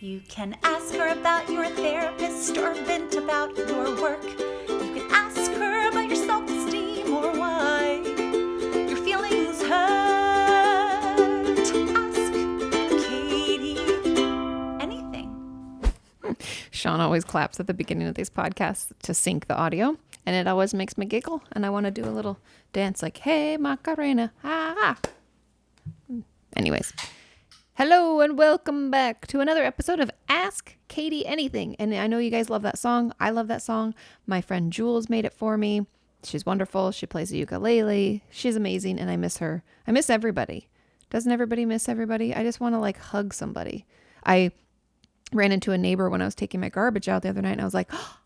You can ask her about your therapist or vent about your work. You can ask her about your self-esteem or why your feelings hurt. Ask Kati anything. Sean always claps at the beginning of these podcasts to sync the audio, and it always makes me giggle, and I want to do a little dance like, hey, Macarena, ha. Anyways, hello and welcome back to another episode of Ask Kati Anything. And I know you guys love that song. I love that song. My friend Jules made it for me. She's wonderful. She plays the ukulele. She's amazing, and I miss her. I miss everybody. Doesn't everybody miss everybody? I just want to hug somebody. I ran into a neighbor when I was taking my garbage out the other night, and I was like, oh,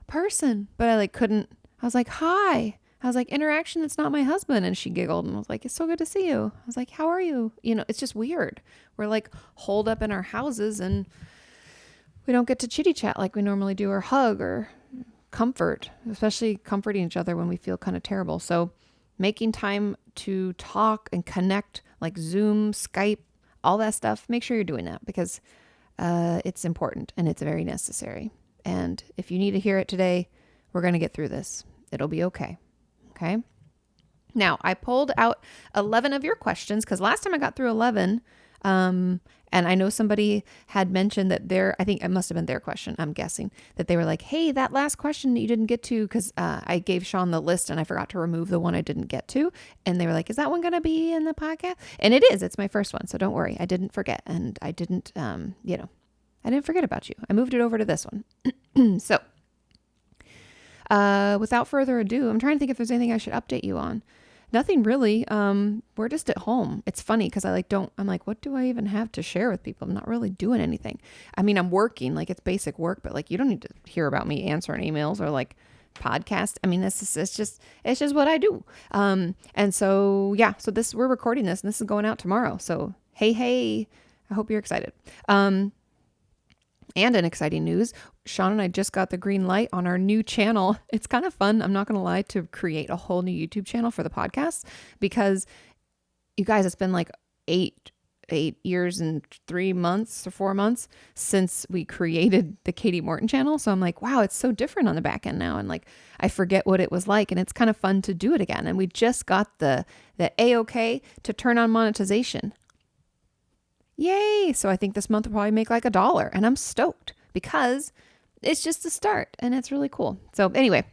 a person. But I couldn't. I was like, hi. I was like, interaction, that's not my husband. And she giggled and was like, it's so good to see you. I was like, how are you? It's just weird. We're holed up in our houses and we don't get to chitty chat like we normally do, or hug or comfort, especially comforting each other when we feel kind of terrible. So making time to talk and connect, like Zoom, Skype, all that stuff, make sure you're doing that because it's important and it's very necessary. And if you need to hear it today, we're going to get through this. It'll be okay. Okay. Now I pulled out 11 of your questions because last time I got through 11, and I know somebody had mentioned that I think it must have been their question. I'm guessing that they were like, hey, that last question that you didn't get to, because I gave Sean the list and I forgot to remove the one I didn't get to. And they were like, is that one going to be in the podcast? And it is. It's my first one. So don't worry. I didn't forget. And I didn't, I didn't forget about you. I moved it over to this one. So without further ado, I'm trying to think if there's anything I should update you on. Nothing really. We're just at home. It's funny because I'm like, what do I even have to share with people? I'm not really doing anything. I mean, I'm working, it's basic work, but you don't need to hear about me answering emails or podcast. I mean, it's just what I do. And so, yeah, we're recording this and this is going out tomorrow. So, hey, I hope you're excited. And in exciting news, Sean and I just got the green light on our new channel. It's kind of fun, I'm not going to lie, to create a whole new YouTube channel for the podcast because you guys, it's been 8 years and 3 months or 4 months since we created the Katie Morton channel. So I'm like, wow, it's so different on the back end now. And I forget what it was like, and it's kind of fun to do it again. And we just got the A-OK to turn on monetization. Yay. So I think this month will probably make $1, and I'm stoked because it's just the start and it's really cool. So anyway,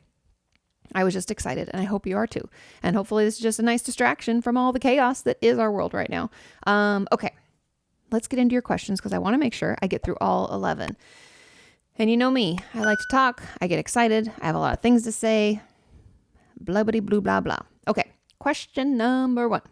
I was just excited and I hope you are too. And hopefully this is just a nice distraction from all the chaos that is our world right now. Okay, let's get into your questions because I want to make sure I get through all 11. And you know me, I like to talk. I get excited. I have a lot of things to say. Blah-bitty blue, blah, blah. Okay. Question number 1.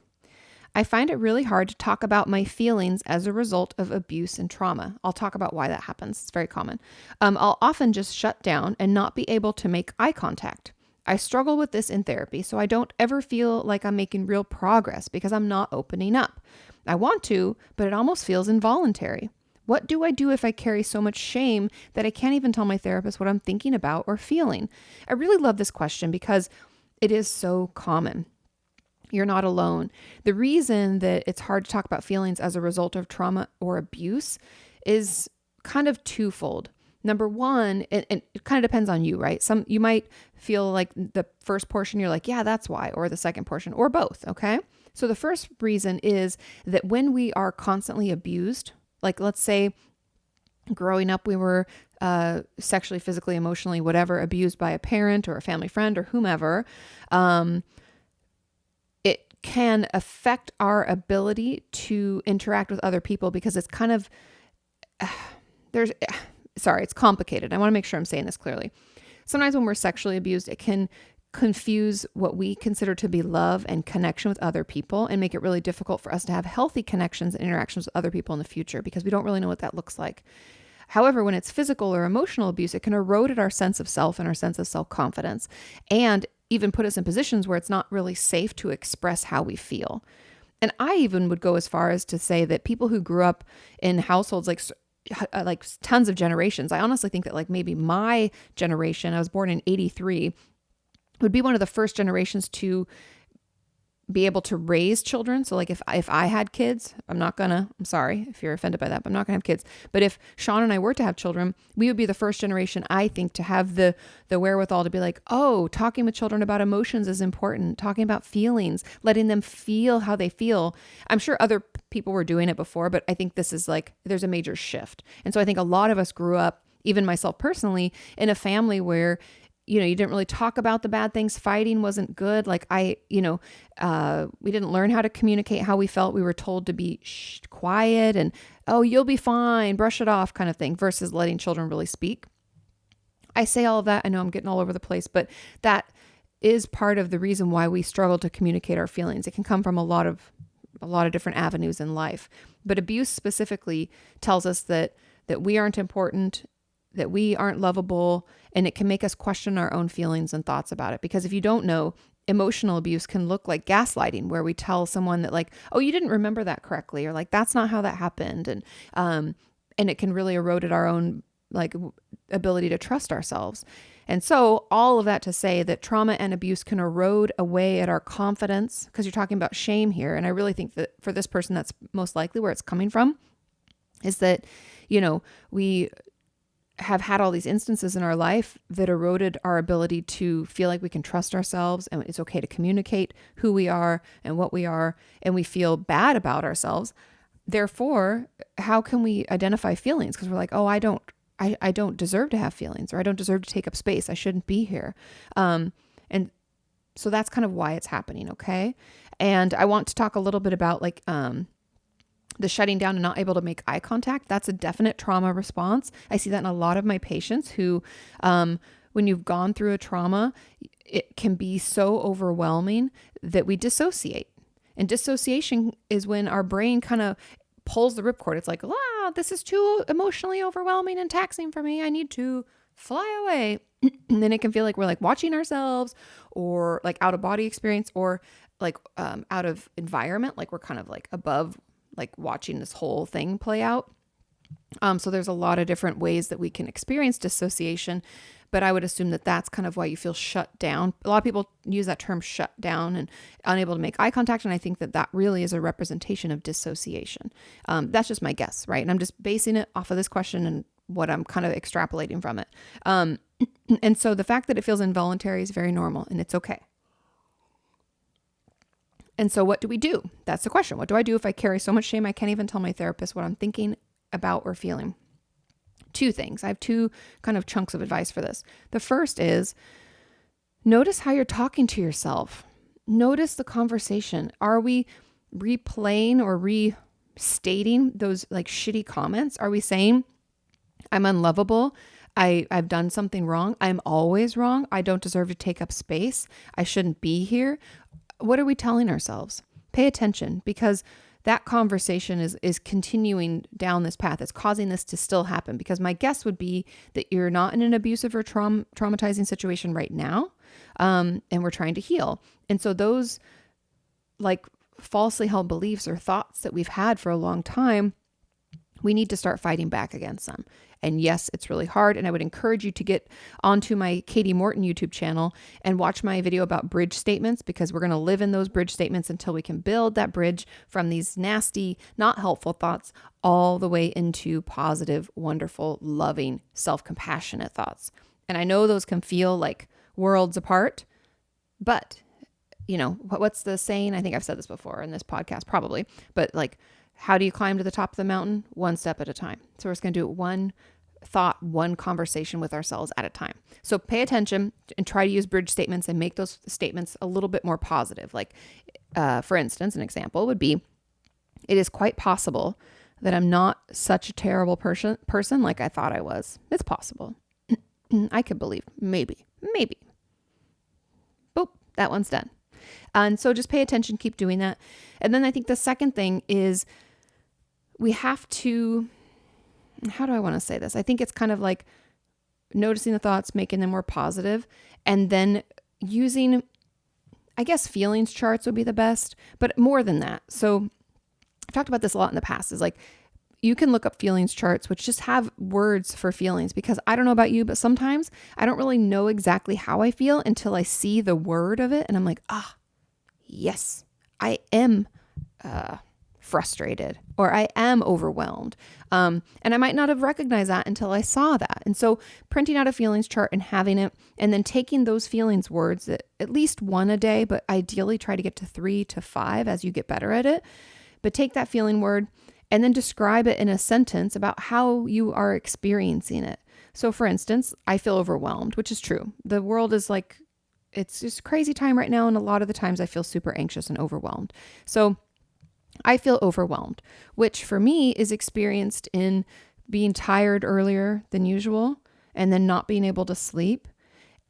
I find it really hard to talk about my feelings as a result of abuse and trauma. I'll talk about why that happens. It's very common. I'll often just shut down and not be able to make eye contact. I struggle with this in therapy, so I don't ever feel like I'm making real progress because I'm not opening up. I want to, but it almost feels involuntary. What do I do if I carry so much shame that I can't even tell my therapist what I'm thinking about or feeling? I really love this question because it is so common. You're not alone. The reason that it's hard to talk about feelings as a result of trauma or abuse is kind of twofold. Number one, and it kind of depends on you, right? You might feel like the first portion, you're like, yeah, that's why, or the second portion, or both, okay? So the first reason is that when we are constantly abused, let's say growing up, we were sexually, physically, emotionally, whatever, abused by a parent or a family friend or whomever, can affect our ability to interact with other people because it's kind of, it's complicated. I want to make sure I'm saying this clearly. Sometimes when we're sexually abused, it can confuse what we consider to be love and connection with other people and make it really difficult for us to have healthy connections and interactions with other people in the future because we don't really know what that looks like. However, when it's physical or emotional abuse, it can erode our sense of self and our sense of self-confidence and even put us in positions where it's not really safe to express how we feel. And I even would go as far as to say that people who grew up in households like tons of generations, I honestly think that maybe my generation, I was born in 83, would be one of the first generations to be able to raise children. So like if I had kids, I'm sorry if you're offended by that, but I'm not gonna have kids. But if Sean and I were to have children, we would be the first generation, I think, to have the wherewithal to be like, oh, talking with children about emotions is important. Talking about feelings, letting them feel how they feel. I'm sure other people were doing it before, but I think this is like, there's a major shift. And so I think a lot of us grew up, even myself personally, in a family where you didn't really talk about the bad things. Fighting wasn't good. Like we didn't learn how to communicate how we felt. We were told to be quiet and, oh, you'll be fine, brush it off kind of thing, versus letting children really speak. I say all of that. I know I'm getting all over the place, but that is part of the reason why we struggle to communicate our feelings. It can come from a lot of different avenues in life, but abuse specifically tells us that we aren't important, that we aren't lovable, and it can make us question our own feelings and thoughts about it. Because if you don't know, emotional abuse can look like gaslighting, where we tell someone that like, oh, you didn't remember that correctly, or like, that's not how that happened. And it can really erode our own like ability to trust ourselves. And so all of that to say that trauma and abuse can erode away at our confidence, because you're talking about shame here. And I really think that for this person, that's most likely where it's coming from, is that, we have had all these instances in our life that eroded our ability to feel like we can trust ourselves and it's okay to communicate who we are and what we are, and we feel bad about ourselves. Therefore, how can we identify feelings? Because we're like, oh, I don't deserve to have feelings, or I don't deserve to take up space. I shouldn't be here. And so that's kind of why it's happening. Okay. And I want to talk a little bit about like, the shutting down and not able to make eye contact. That's a definite trauma response. I see that in a lot of my patients who, when you've gone through a trauma, it can be so overwhelming that we dissociate. And dissociation is when our brain kind of pulls the ripcord. It's like, this is too emotionally overwhelming and taxing for me. I need to fly away. And then it can feel like we're like watching ourselves, or like out of body experience, or like out of environment. Like we're kind of like above, like watching this whole thing play out. So there's a lot of different ways that we can experience dissociation, but I would assume that that's kind of why you feel shut down. A lot of people use that term shut down and unable to make eye contact. And I think that really is a representation of dissociation. That's just my guess, right? And I'm just basing it off of this question and what I'm kind of extrapolating from it. And so the fact that it feels involuntary is very normal, and it's okay. And so what do we do? That's the question. What do I do if I carry so much shame I can't even tell my therapist what I'm thinking about or feeling? Two things. I have two kind of chunks of advice for this. The first is notice how you're talking to yourself. Notice the conversation. Are we replaying or restating those like shitty comments? Are we saying, I'm unlovable, I've done something wrong, I'm always wrong, I don't deserve to take up space, I shouldn't be here? What are we telling ourselves? Pay attention, because that conversation is continuing down this path. It's causing this to still happen, because my guess would be that you're not in an abusive or traumatizing situation right now. And we're trying to heal. And so those like falsely held beliefs or thoughts that we've had for a long time, we need to start fighting back against them. And yes, it's really hard. And I would encourage you to get onto my Katie Morton YouTube channel and watch my video about bridge statements, because we're going to live in those bridge statements until we can build that bridge from these nasty, not helpful thoughts all the way into positive, wonderful, loving, self-compassionate thoughts. And I know those can feel like worlds apart, but what's the saying? I think I've said this before in this podcast, probably, but like, how do you climb to the top of the mountain? One step at a time. So we're just going to do it one thought, one conversation with ourselves at a time. So pay attention and try to use bridge statements and make those statements a little bit more positive. Like, for instance, an example would be, it is quite possible that I'm not such a terrible person like I thought I was. It's possible. I could believe. Maybe. Boop, that one's done. And so just pay attention, keep doing that. And then I think the second thing is, we have to, how do I want to say this? I think it's kind of like noticing the thoughts, making them more positive, and then using, I guess, feelings charts would be the best, but more than that. So I've talked about this a lot in the past, is like, you can look up feelings charts, which just have words for feelings, because I don't know about you, but sometimes I don't really know exactly how I feel until I see the word of it. And I'm like, yes, I am frustrated or I am overwhelmed. And I might not have recognized that until I saw that. And so printing out a feelings chart and having it, and then taking those feelings words, at least one a day, but ideally try to get to 3 to 5 as you get better at it. But take that feeling word and then describe it in a sentence about how you are experiencing it. So for instance, I feel overwhelmed, which is true. The world is like, it's just a crazy time right now. And a lot of the times I feel super anxious and overwhelmed. So I feel overwhelmed, which for me is experienced in being tired earlier than usual and then not being able to sleep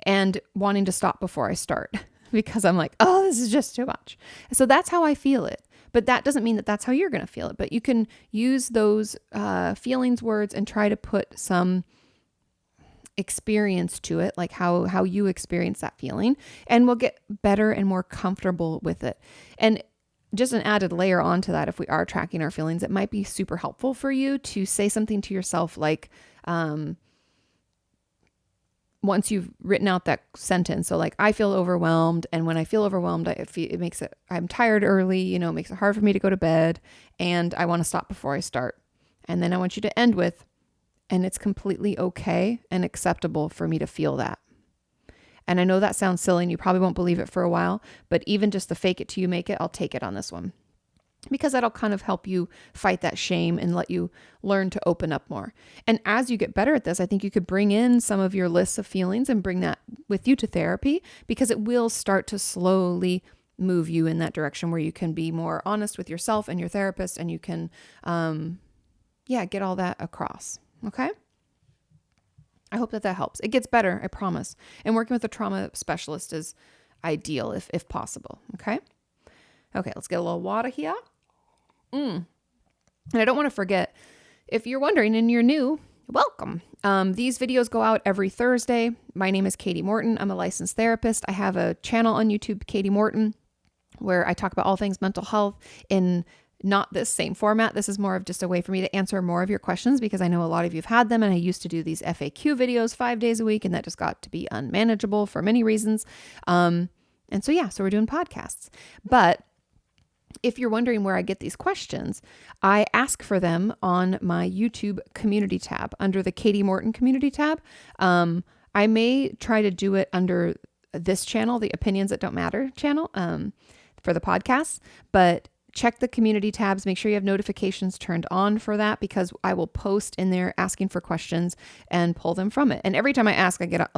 and wanting to stop before I start because I'm like, oh, this is just too much. So that's how I feel it. But that doesn't mean that that's how you're going to feel it. But you can use those feelings words and try to put some experience to it, like how you experience that feeling, and we'll get better and more comfortable with it. And just an added layer onto that, if we are tracking our feelings, it might be super helpful for you to say something to yourself like, once you've written out that sentence. So like, I feel overwhelmed. And when I feel overwhelmed, I'm tired early, it makes it hard for me to go to bed and I want to stop before I start. And then I want you to end with, and it's completely okay and acceptable for me to feel that. And I know that sounds silly and you probably won't believe it for a while, but even just the fake it till you make it, I'll take it on this one. Because that'll kind of help you fight that shame and let you learn to open up more. And as you get better at this, I think you could bring in some of your lists of feelings and bring that with you to therapy, because it will start to slowly move you in that direction where you can be more honest with yourself and your therapist, and you can, get all that across. Okay. I hope that helps. It gets better, I promise. And working with a trauma specialist is ideal if possible. Okay. Okay. Let's get a little water here. And I don't want to forget, if you're wondering and you're new, welcome. These videos go out every Thursday. My name is Katie Morton. I'm a licensed therapist. I have a channel on YouTube, Katie Morton, where I talk about all things mental health in not this same format. This is more of just a way for me to answer more of your questions, because I know a lot of you've had them, and I used to do these FAQ videos 5 days a week, and that just got to be unmanageable for many reasons. So we're doing podcasts. But if you're wondering where I get these questions, I ask for them on my YouTube community tab under the Katie Morton community tab. I may try to do it under this channel, the Opinions That Don't Matter channel, for the podcasts, but check the community tabs. Make sure you have notifications turned on for that, because I will post in there asking for questions and pull them from it. And every time I ask, I get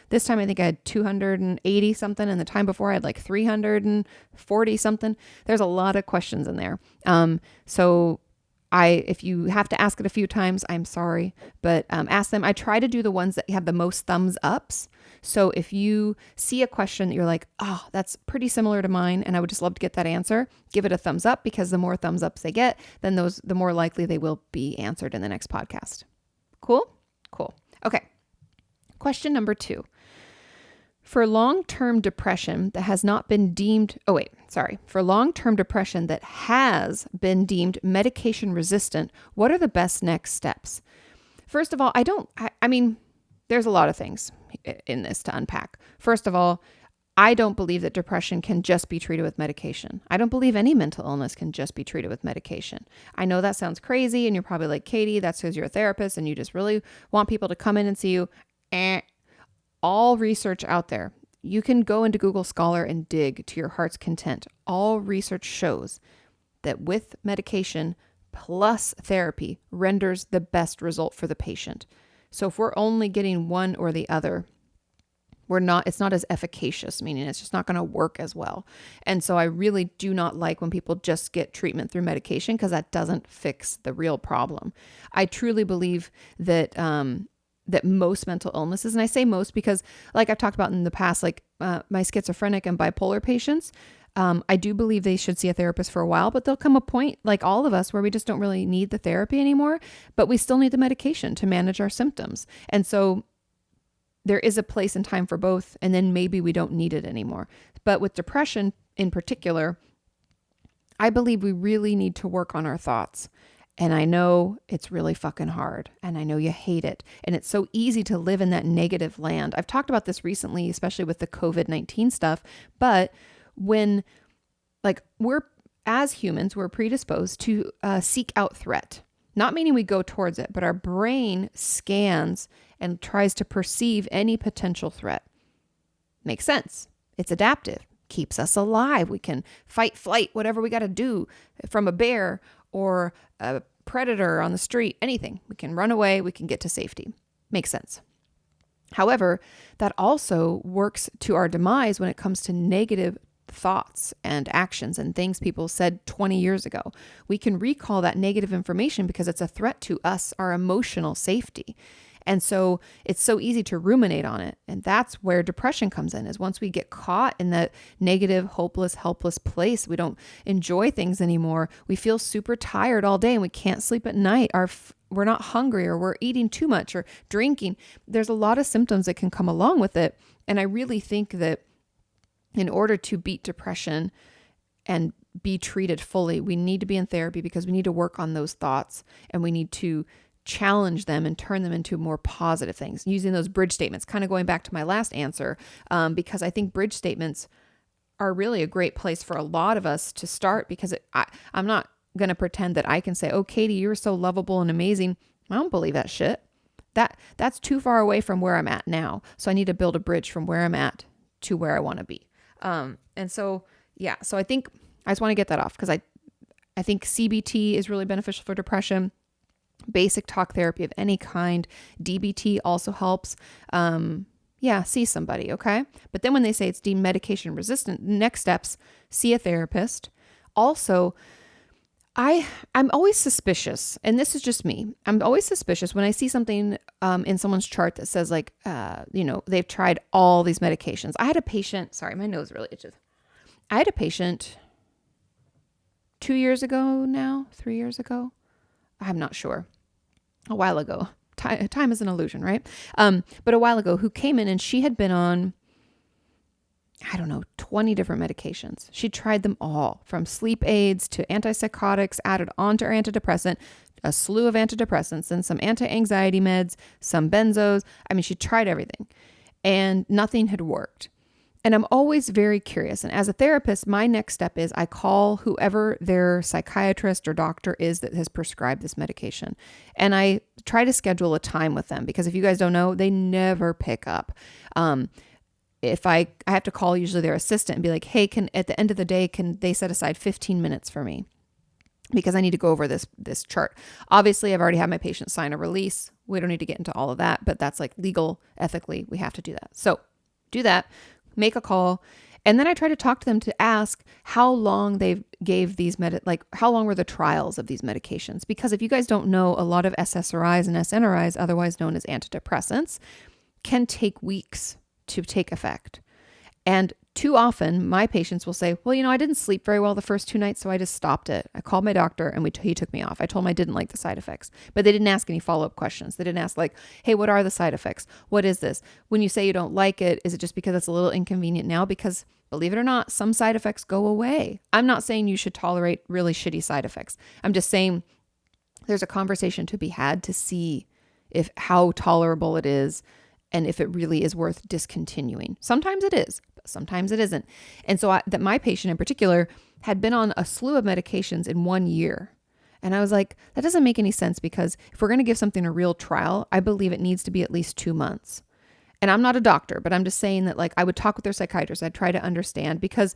this time I think I had 280 something, and the time before I had 340 something. There's a lot of questions in there. If you have to ask it a few times, I'm sorry, but ask them. I try to do the ones that have the most thumbs ups. So if you see a question that you're like, oh, that's pretty similar to mine, and I would just love to get that answer, give it a thumbs up, because the more thumbs ups they get, then the more likely they will be answered in the next podcast. Cool? Cool. Okay. Question number 2. For long-term depression that has not been deemed, for long-term depression that has been deemed medication resistant, what are the best next steps? First of all, there's a lot of things in this to unpack. First of all, I don't believe that depression can just be treated with medication. I don't believe any mental illness can just be treated with medication. I know that sounds crazy, and you're probably like, Katie, that's because you're a therapist and you just really want people to come in and see you. All research out there, you can go into Google Scholar and dig to your heart's content. All research shows that with medication plus therapy renders the best result for the patient. So if we're only getting one or the other, it's not as efficacious, meaning it's just not going to work as well. And so I really do not like when people just get treatment through medication, because that doesn't fix the real problem. I truly believe that that most mental illnesses, and I say most because, like I've talked about in the past, my schizophrenic and bipolar patients, I do believe they should see a therapist for a while, but there'll come a point, like all of us, where we just don't really need the therapy anymore, but we still need the medication to manage our symptoms. And so there is a place and time for both, and then maybe we don't need it anymore. But with depression in particular, I believe we really need to work on our thoughts. And I know it's really fucking hard, and I know you hate it. And it's so easy to live in that negative land. I've talked about this recently, especially with the COVID-19 stuff. But when like as humans, we're predisposed to seek out threat. Not meaning we go towards it, but our brain scans and tries to perceive any potential threat. Makes sense. It's adaptive. Keeps us alive. We can fight, flight, whatever we got to do from a bear or a predator on the street, anything. We can run away. We can get to safety. Makes sense. However, that also works to our demise when it comes to negative thoughts and actions and things people said 20 years ago. We can recall that negative information because it's a threat to us, our emotional safety. And so it's so easy to ruminate on it. And that's where depression comes in, is once we get caught in that negative, hopeless, helpless place, we don't enjoy things anymore. We feel super tired all day and we can't sleep at night. We're not hungry, or we're eating too much or drinking. There's a lot of symptoms that can come along with it. And I really think that in order to beat depression and be treated fully, we need to be in therapy because we need to work on those thoughts and we need to challenge them and turn them into more positive things, using those bridge statements, kind of going back to my last answer, because I think bridge statements are really a great place for a lot of us to start, because I'm not going to pretend that I can say, oh, Katie, you're so lovable and amazing. I don't believe that shit. That's too far away from where I'm at now. So I need to build a bridge from where I'm at to where I want to be. So I think I just want to get that off, because I think CBT is really beneficial for depression. Basic talk therapy of any kind. DBT also helps. See somebody, okay? But then when they say it's deemed medication resistant, next steps, see a therapist. Also, I'm always suspicious, and this is just me. I'm always suspicious when I see something in someone's chart that says they've tried all these medications. I had a patient, sorry, my nose really itches. I had a patient 2 years ago now, 3 years ago. I'm not sure. A while ago. Time is an illusion, right? But a while ago, who came in and she had been on, 20 different medications. She tried them all, from sleep aids to antipsychotics, added on to her antidepressant, a slew of antidepressants, and some anti-anxiety meds, some benzos. She tried everything and nothing had worked. And I'm always very curious. And as a therapist, my next step is I call whoever their psychiatrist or doctor is that has prescribed this medication. And I try to schedule a time with them, because if you guys don't know, they never pick up. If I have to call usually their assistant and be like, hey, at the end of the day, can they set aside 15 minutes for me? Because I need to go over this chart. Obviously, I've already had my patient sign a release. We don't need to get into all of that, but that's like legal, ethically, we have to do that. So do that. Make a call. And then I try to talk to them to ask how long they gave these how long were the trials of these medications? Because if you guys don't know, a lot of SSRIs and SNRIs, otherwise known as antidepressants, can take weeks to take effect. And too often my patients will say, well, I didn't sleep very well the first 2 nights, so I just stopped it. I called my doctor and he took me off. I told him I didn't like the side effects, but they didn't ask any follow-up questions. They didn't ask hey, what are the side effects? What is this? When you say you don't like it, is it just because it's a little inconvenient now? Because believe it or not, some side effects go away. I'm not saying you should tolerate really shitty side effects. I'm just saying there's a conversation to be had to see how tolerable it is and if it really is worth discontinuing. Sometimes it is, but sometimes it isn't. And so that my patient in particular had been on a slew of medications in 1 year. And I was like, that doesn't make any sense, because if we're going to give something a real trial, I believe it needs to be at least 2 months. And I'm not a doctor, but I'm just saying that I would talk with their psychiatrist. I'd try to understand, because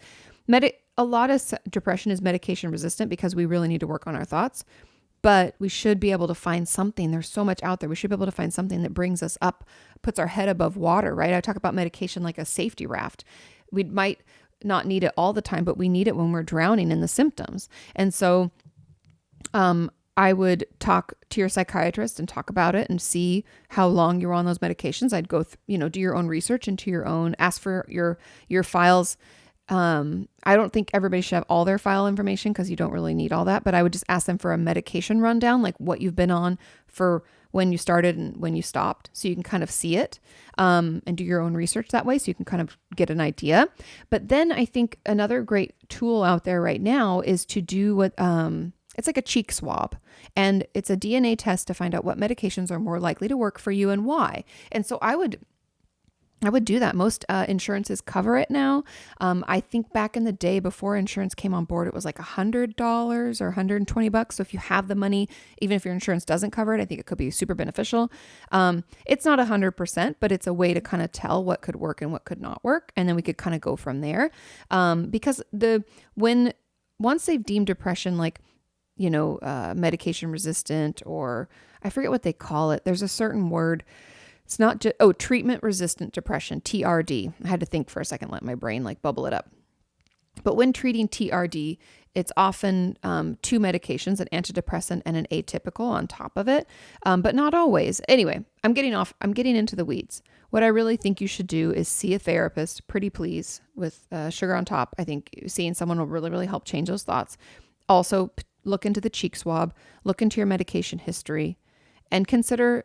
a lot of depression is medication resistant because we really need to work on our thoughts. But we should be able to find something. There's so much out there. We should be able to find something that brings us up, puts our head above water, right? I talk about medication like a safety raft. We might not need it all the time, but we need it when we're drowning in the symptoms. And so I would talk to your psychiatrist and talk about it and see how long you're on those medications. I'd go, do your own research into your own, ask for your files. I don't think everybody should have all their file information, because you don't really need all that, but I would just ask them for a medication rundown, like what you've been on for when you started and when you stopped, so you can kind of see it, and do your own research that way, so you can kind of get an idea. But then I think another great tool out there right now is to do what, it's like a cheek swab, and it's a DNA test to find out what medications are more likely to work for you and why. And so I would I would do that. Most insurances cover it now. I think back in the day before insurance came on board, it was like $100 or $120. So if you have the money, even if your insurance doesn't cover it, I think it could be super beneficial. It's not 100%, but it's a way to kind of tell what could work and what could not work. And then we could kind of go from there. Because once they've deemed depression like, medication resistant, or I forget what they call it. There's a certain word. It's not just, treatment resistant depression, TRD. I had to think for a second, let my brain bubble it up. But when treating TRD, it's often 2 medications, an antidepressant and an atypical on top of it, but not always. Anyway, I'm getting into the weeds. What I really think you should do is see a therapist, pretty please, with sugar on top. I think seeing someone will really, really help change those thoughts. Also, look into the cheek swab, look into your medication history, and consider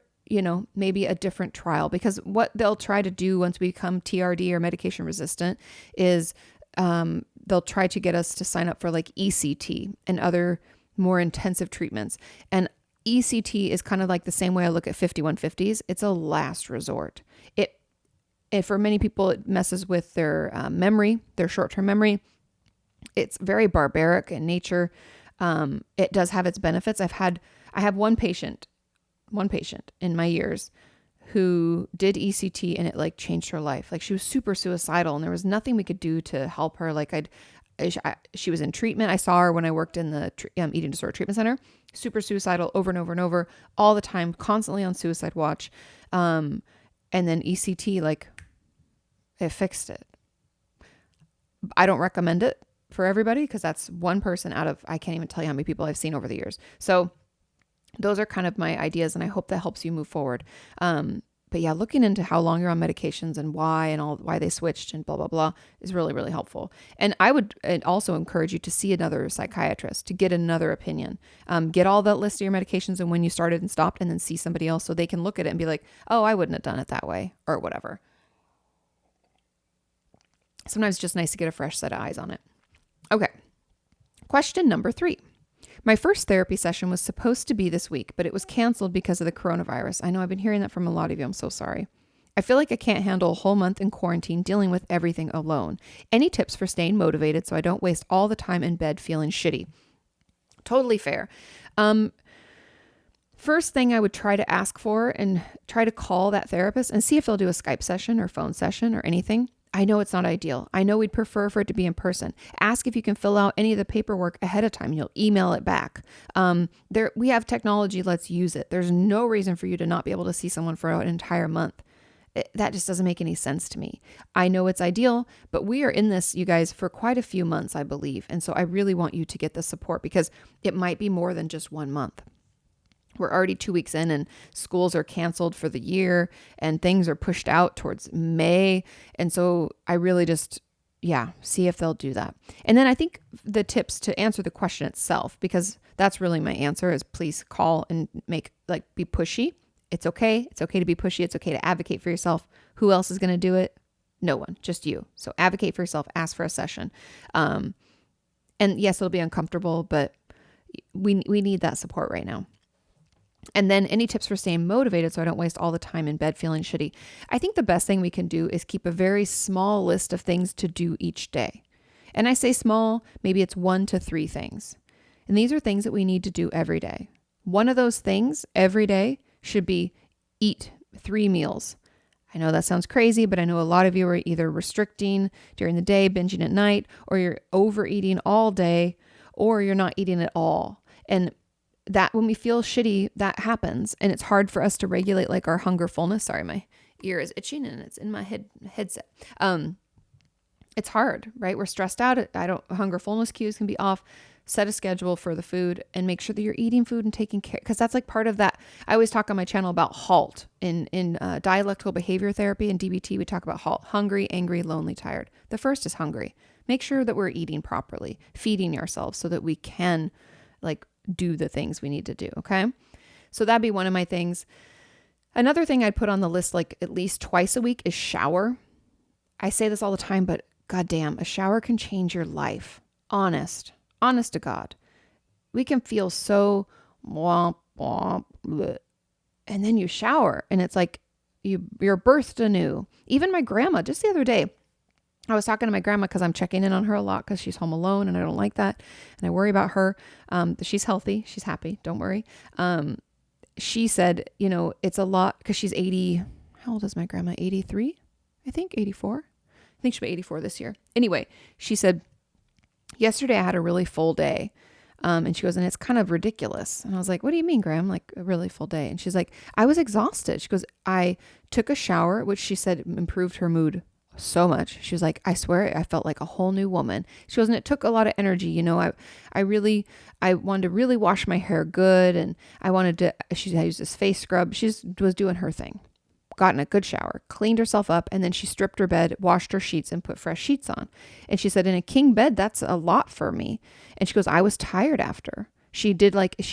maybe a different trial, because what they'll try to do once we become TRD or medication resistant is they'll try to get us to sign up for ECT and other more intensive treatments. And ECT is kind of like the same way I look at 5150s. It's a last resort. For many people, it messes with their memory, their short-term memory. It's very barbaric in nature. It does have its benefits. I have one patient in my years who did ECT, and it changed her life. She was super suicidal, and there was nothing we could do to help her. She was in treatment. I saw her when I worked in the eating disorder treatment center, super suicidal over and over and over all the time, constantly on suicide watch. And then ECT, it fixed it. I don't recommend it for everybody, because that's one person out of, I can't even tell you how many people I've seen over the years. So those are kind of my ideas, and I hope that helps you move forward. But yeah, looking into how long you're on medications and why they switched and blah, blah, blah is really, really helpful. And I would also encourage you to see another psychiatrist to get another opinion. Get all that list of your medications and when you started and stopped, and then see somebody else so they can look at it and be like, oh, I wouldn't have done it that way, or whatever. Sometimes it's just nice to get a fresh set of eyes on it. Okay. Question number 3. My first therapy session was supposed to be this week, but it was canceled because of the coronavirus. I know I've been hearing that from a lot of you. I'm so sorry. I feel like I can't handle a whole month in quarantine dealing with everything alone. Any tips for staying motivated so I don't waste all the time in bed feeling shitty? Totally fair. First thing I would try to ask for and try to call that therapist and see if they'll do a Skype session or phone session or anything. I know it's not ideal. I know we'd prefer for it to be in person. Ask if you can fill out any of the paperwork ahead of time. You'll email it back. We have technology. Let's use it. There's no reason for you to not be able to see someone for an entire month. That just doesn't make any sense to me. I know it's ideal, but we are in this, you guys, for quite a few months, I believe. And so I really want you to get the support, because it might be more than just 1 month. We're already 2 weeks in, and schools are canceled for the year, and things are pushed out towards May. And so I really just, see if they'll do that. And then I think the tips to answer the question itself, because that's really my answer, is please call and be pushy. It's okay. It's okay to be pushy. It's okay to advocate for yourself. Who else is going to do it? No one, just you. So advocate for yourself, ask for a session. And yes, it'll be uncomfortable, but we need that support right now. And then any tips for staying motivated so I don't waste all the time in bed feeling shitty. I think the best thing we can do is keep a very small list of things to do each day. And I say small, maybe it's 1 to 3 things. And these are things that we need to do every day. One of those things every day should be eat 3 meals. I know that sounds crazy, but I know a lot of you are either restricting during the day, binging at night, or you're overeating all day, or you're not eating at all. And that when we feel shitty, that happens. And it's hard for us to regulate our hunger fullness. Sorry, my ear is itching and it's in my headset. It's hard, right? We're stressed out. Hunger fullness cues can be off. Set a schedule for the food and make sure that you're eating food and taking care, because that's part of that. I always talk on my channel about HALT in dialectical behavior therapy and DBT. We talk about HALT: hungry, angry, lonely, tired. The first is hungry. Make sure that we're eating properly, feeding ourselves so that we can do the things we need to do. Okay. So that'd be one of my things. Another thing I'd put on the list, at least twice a week, is shower. I say this all the time, but goddamn, a shower can change your life. Honest to God. We can feel so womp, womp, bleh. And then you shower and it's you're birthed anew. Even my grandma, just the other day, I was talking to my grandma because I'm checking in on her a lot because she's home alone and I don't like that. And I worry about her. She's healthy. She's happy. Don't worry. She said, it's a lot because she's 80. How old is my grandma? 83, I think 84. I think she'll be 84 this year. Anyway, she said, yesterday I had a really full day. And she goes, and it's kind of ridiculous. And I was like, what do you mean, Graham? Like a really full day? And she's like, I was exhausted. She goes, I took a shower, which she said improved her mood so much. She was like, I swear I felt like a whole new woman. She goes, and it took a lot of energy. I wanted to really wash my hair good. And I used this face scrub. She was doing her thing, got in a good shower, cleaned herself up. And then she stripped her bed, washed her sheets and put fresh sheets on. And she said, in a king bed, that's a lot for me. And she goes, I was tired after. She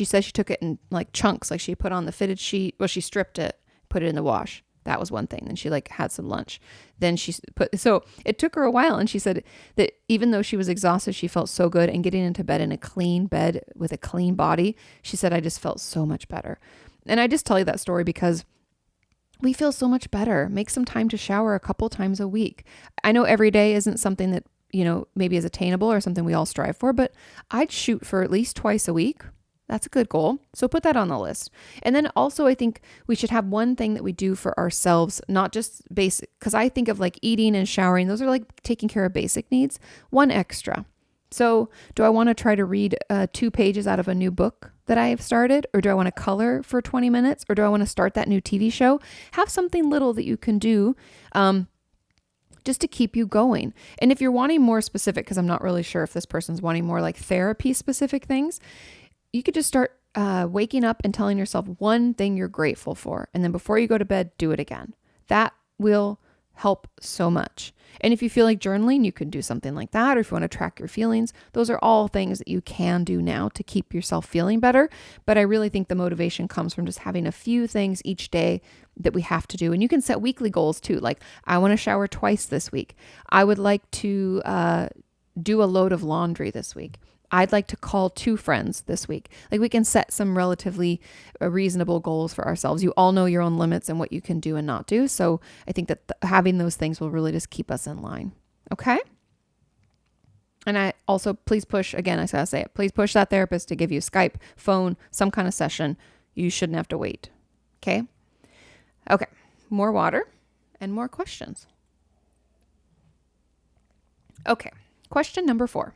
said she took it in like chunks. Like she put on the fitted sheet. Well, she stripped it, put it in the wash. That was one thing. Then she had some lunch. Then so it took her a while. And she said that even though she was exhausted, she felt so good. And getting into bed in a clean bed with a clean body, she said, I just felt so much better. And I just tell you that story because we feel so much better. Make some time to shower a couple times a week. I know every day isn't something that, maybe is attainable or something we all strive for, but I'd shoot for at least twice a week. That's a good goal. So put that on the list. And then also I think we should have one thing that we do for ourselves, not just basic, because I think of like eating and showering. Those are like taking care of basic needs. One extra. So do I want to try to read 2 pages out of a new book that I have started? Or do I want to color for 20 minutes? Or do I want to start that new TV show? Have something little that you can do just to keep you going. And if you're wanting more specific, because I'm not really sure if this person's wanting more like therapy specific things, you could just start waking up and telling yourself one thing you're grateful for. And then before you go to bed, do it again. That will help so much. And if you feel like journaling, you can do something like that. Or if you want to track your feelings, those are all things that you can do now to keep yourself feeling better. But I really think the motivation comes from just having a few things each day that we have to do. And you can set weekly goals too. Like I want to shower twice this week. I would like to do a load of laundry this week. I'd like to call 2 friends this week. Like we can set some relatively reasonable goals for ourselves. You all know your own limits and what you can do and not do. So I think that having those things will really just keep us in line. Okay. And I also, please push, again, I gotta say it, please push that therapist to give you Skype, phone, some kind of session. You shouldn't have to wait. Okay. Okay. More water and more questions. Okay. Question number 4.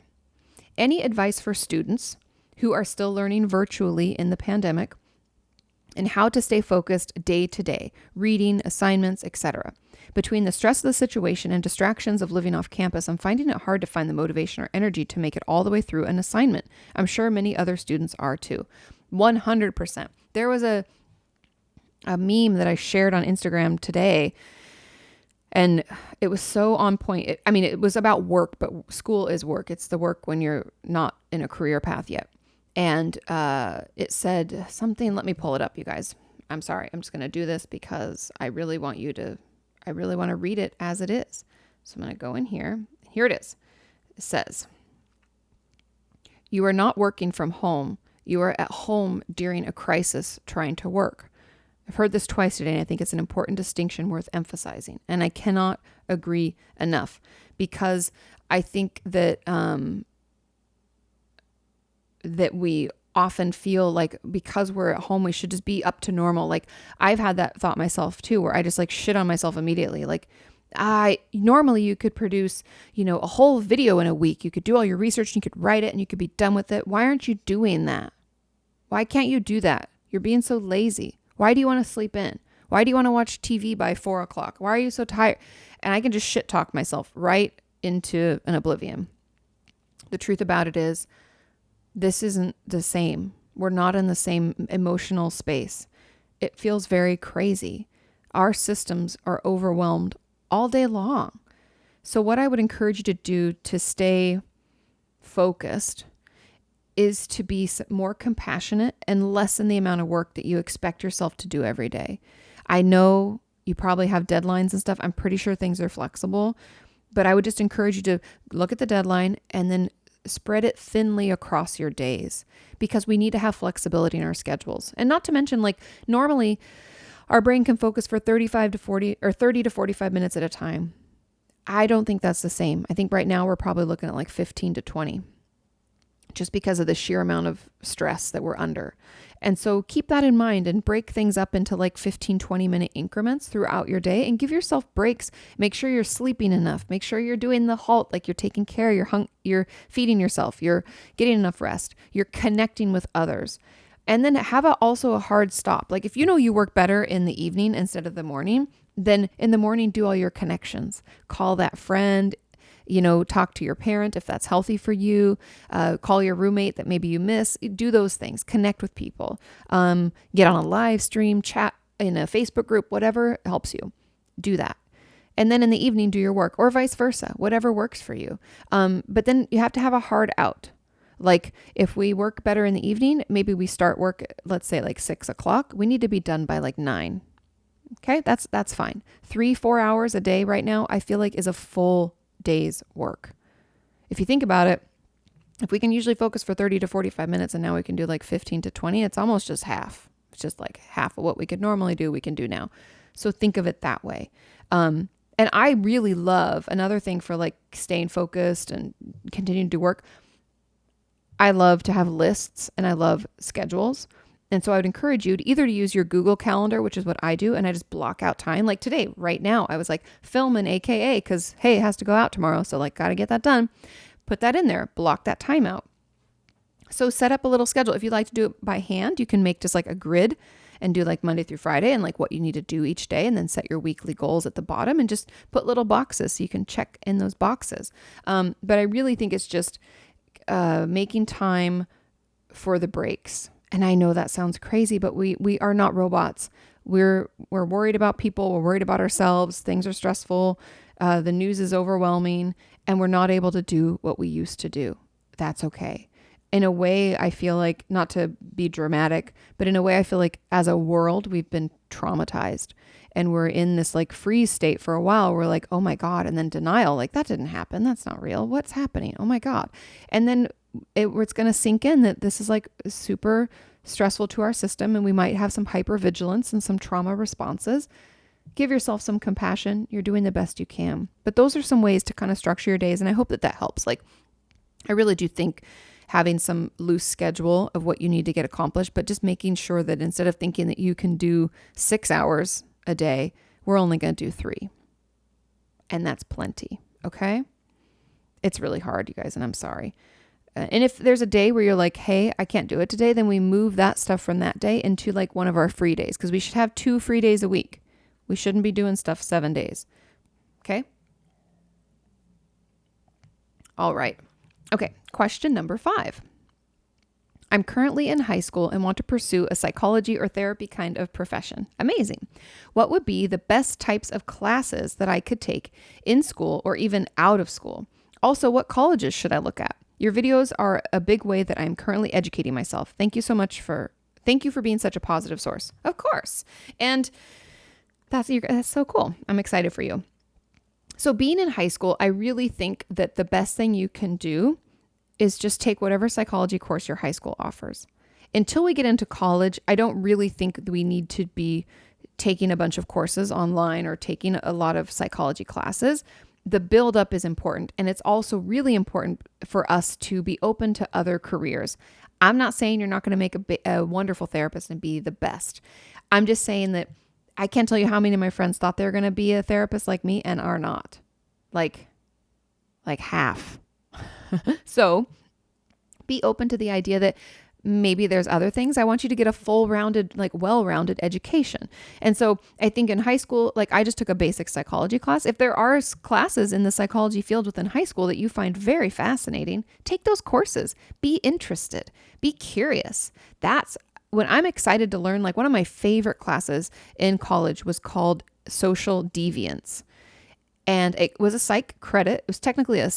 Any advice for students who are still learning virtually in the pandemic and how to stay focused day to day, reading, assignments, etc. Between the stress of the situation and distractions of living off campus, I'm finding it hard to find the motivation or energy to make it all the way through an assignment. I'm sure many other students are too. 100%. There was a meme that I shared on Instagram today, and it was so on point. It was about work, but school is work. It's the work when you're not in a career path yet. And it said something, let me pull it up, you guys. I'm sorry. I'm just going to do this because I really want to read it as it is. So I'm going to go in here. Here it is. It says, you are not working from home. You are at home during a crisis trying to work. I've heard this twice today, and I think it's an important distinction worth emphasizing. And I cannot agree enough because I think that that we often feel like because we're at home, we should just be up to normal. Like I've had that thought myself too, where I just like shit on myself immediately. Like normally you could produce, a whole video in a week. You could do all your research and you could write it and you could be done with it. Why aren't you doing that? Why can't you do that? You're being so lazy. Why do you want to sleep in? Why do you want to watch TV by 4:00? Why are you so tired? And I can just shit talk myself right into an oblivion. The truth about it is, this isn't the same. We're not in the same emotional space. It feels very crazy. Our systems are overwhelmed all day long. So what I would encourage you to do to stay focused is to be more compassionate and lessen the amount of work that you expect yourself to do every day. I know you probably have deadlines and stuff. I'm pretty sure things are flexible, but I would just encourage you to look at the deadline and then spread it thinly across your days because we need to have flexibility in our schedules. And not to mention, like normally our brain can focus for 35 to 40 or 30 to 45 minutes at a time. I don't think that's the same. I think right now we're probably looking at like 15 to 20 just because of the sheer amount of stress that we're under. And so keep that in mind and break things up into like 15, 20 minute increments throughout your day and give yourself breaks. Make sure you're sleeping enough. Make sure you're doing the halt, like you're taking care, you're feeding yourself, you're getting enough rest, you're connecting with others. And then have also a hard stop. Like if you know you work better in the evening instead of the morning, then in the morning, do all your connections. Call that friend, talk to your parent if that's healthy for you. Call your roommate that maybe you miss. Do those things. Connect with people. Get on a live stream, chat in a Facebook group, whatever helps you. Do that. And then in the evening, do your work or vice versa, whatever works for you. But then you have to have a hard out. Like if we work better in the evening, maybe we start work, let's say like 6:00. We need to be done by like 9. Okay, that's fine. 3-4 hours a day right now, I feel like is a full day's work. If you think about it, if we can usually focus for 30 to 45 minutes and now we can do like 15 to 20, it's almost just half. It's just like half of what we could normally do, we can do now. So think of it that way. And I really love another thing for like staying focused and continuing to do work. I love to have lists and I love schedules. And so I would encourage you to either to use your Google Calendar, which is what I do, and I just block out time. Like today, right now, I was like filming AKA because, hey, it has to go out tomorrow. So like, got to get that done. Put that in there, block that time out. So set up a little schedule. If you like to do it by hand, you can make just like a grid and do like Monday through Friday and like what you need to do each day, and then set your weekly goals at the bottom and just put little boxes so you can check in those boxes. But I really think it's just making time for the breaks. And I know that sounds crazy, but we are not robots. We're worried about people. We're worried about ourselves. Things are stressful. The news is overwhelming, and we're not able to do what we used to do. That's okay. In a way, I feel like, not to be dramatic, but in a way, I feel like as a world, we've been traumatized, and we're in this like freeze state for a while. We're like, oh my God. And then denial, like that didn't happen. That's not real. What's happening? Oh my God. And then it's going to sink in that this is like super stressful to our system, and we might have some hypervigilance and some trauma responses. Give yourself some compassion. You're doing the best you can. But those are some ways to kind of structure your days. And I hope that helps. Like, I really do think having some loose schedule of what you need to get accomplished, but just making sure that instead of thinking that you can do 6 hours a day, we're only going to do 3. And that's plenty. Okay. It's really hard, you guys, and I'm sorry. And if there's a day where you're like, hey, I can't do it today, then we move that stuff from that day into like one of our free days, because we should have 2 free days a week. We shouldn't be doing stuff 7 days. Okay. All right. Okay. Question number 5. I'm currently in high school and want to pursue a psychology or therapy kind of profession. Amazing. What would be the best types of classes that I could take in school or even out of school? Also, what colleges should I look at? Your videos are a big way that I'm currently educating myself. Thank you for being such a positive source. Of course. And that's so cool. I'm excited for you. So being in high school, I really think that the best thing you can do is just take whatever psychology course your high school offers. Until we get into college, I don't really think that we need to be taking a bunch of courses online or taking a lot of psychology classes. The buildup is important. And it's also really important for us to be open to other careers. I'm not saying you're not going to make a wonderful therapist and be the best. I'm just saying that I can't tell you how many of my friends thought they were going to be a therapist like me and are not. Like half. So be open to the idea that maybe there's other things. I want you to get a full-rounded, like well-rounded education. And so I think in high school, like I just took a basic psychology class. If there are classes in the psychology field within high school that you find very fascinating, take those courses. Be interested. Be curious. That's when I'm excited to learn. Like one of my favorite classes in college was called Social Deviance. And it was a psych credit. It was technically a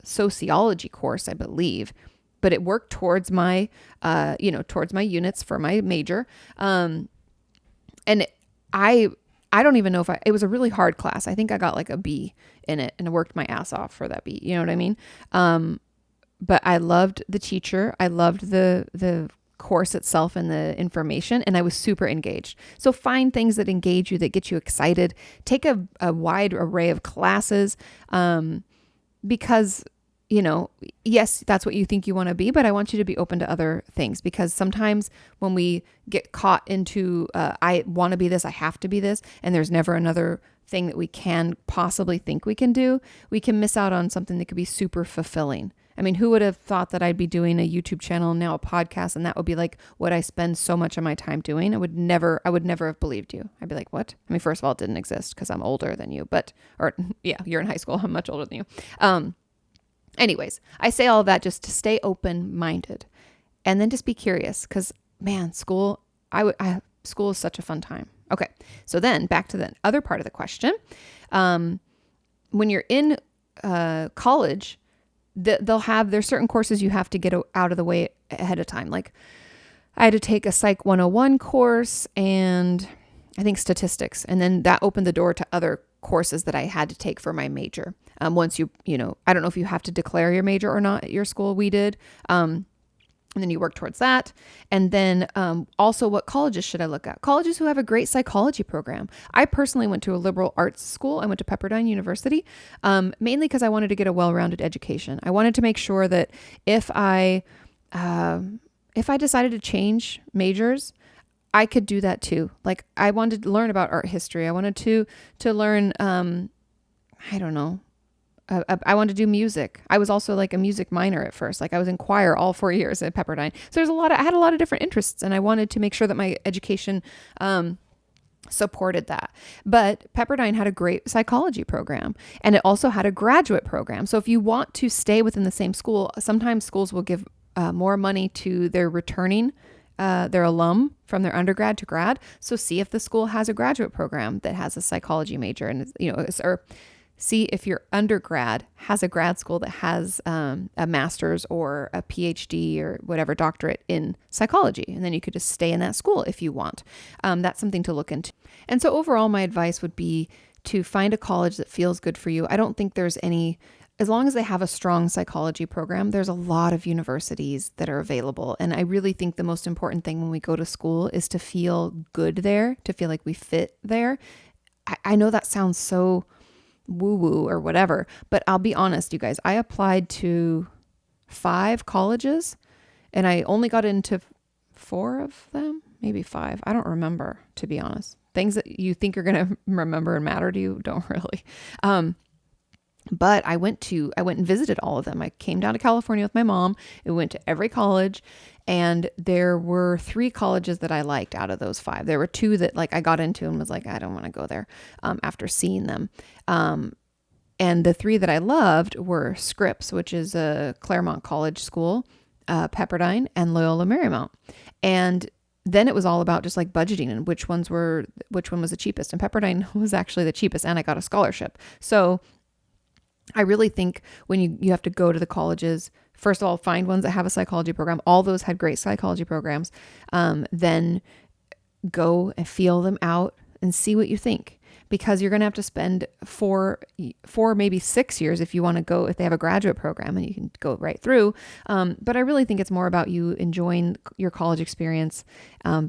sociology course, I believe. But it worked towards my, towards my units for my major. And I don't even know if it was a really hard class. I think I got like a B in it and I worked my ass off for that B. You know what I mean? But I loved the teacher. I loved the course itself and the information, and I was super engaged. So find things that engage you, that get you excited. Take a wide array of classes, because, yes, that's what you think you want to be, but I want you to be open to other things, because sometimes when we get caught into, I want to be this, I have to be this, and there's never another thing that we can possibly think we can do, we can miss out on something that could be super fulfilling. I mean, who would have thought that I'd be doing a YouTube channel and now a podcast, and that would be like what I spend so much of my time doing? I would never have believed you. I'd be like, what? I mean, first of all, it didn't exist because I'm older than you, you're in high school. I'm much older than you. Anyways, I say all of that just to stay open-minded, and then just be curious, because man, school is such a fun time. Okay. So then back to the other part of the question. When you're in college, there's certain courses you have to get out of the way ahead of time. Like I had to take a Psych 101 course and I think statistics. And then that opened the door to other courses that I had to take for my major. Once I don't know if you have to declare your major or not at your school. We did. And then you work towards that. And then also, what colleges should I look at? Colleges who have a great psychology program. I personally went to a liberal arts school. I went to Pepperdine University, mainly because I wanted to get a well-rounded education. I wanted to make sure that if I decided to change majors, I could do that too. Like I wanted to learn about art history. I wanted to learn, I don't know. I wanted to do music. I was also like a music minor at first. Like I was in choir all 4 years at Pepperdine. So I had a lot of different interests, and I wanted to make sure that my education supported that. But Pepperdine had a great psychology program, and it also had a graduate program. So if you want to stay within the same school, sometimes schools will give more money to their returning their alum from their undergrad to grad. So see if the school has a graduate program that has a psychology major, and or see if your undergrad has a grad school that has a master's or a PhD or whatever doctorate in psychology. And then you could just stay in that school if you want. That's something to look into. And so overall, my advice would be to find a college that feels good for you. I don't think there's any, as long as they have a strong psychology program, there's a lot of universities that are available. And I really think the most important thing when we go to school is to feel good there, to feel like we fit there. I know that sounds so woo-woo or whatever, but I'll be honest, you guys, I applied to 5 colleges and I only got into 4 of them, maybe 5. I don't remember, to be honest. Things that you think you're going to remember and matter to you don't really. But I went and visited all of them. I came down to California with my mom. We went to every college, and there were 3 colleges that I liked out of those 5. There were 2 that like I got into and was like, I don't want to go there after seeing them. And the 3 that I loved were Scripps, which is a Claremont College school, Pepperdine, and Loyola Marymount. And then it was all about just like budgeting and which one was the cheapest. And Pepperdine was actually the cheapest, and I got a scholarship. So I really think when you have to go to the colleges, first of all, find ones that have a psychology program. All those had great psychology programs. Then go and feel them out and see what you think, because you're going to have to spend 4, maybe 6 years if you want to go, if they have a graduate program and you can go right through. But I really think it's more about you enjoying your college experience,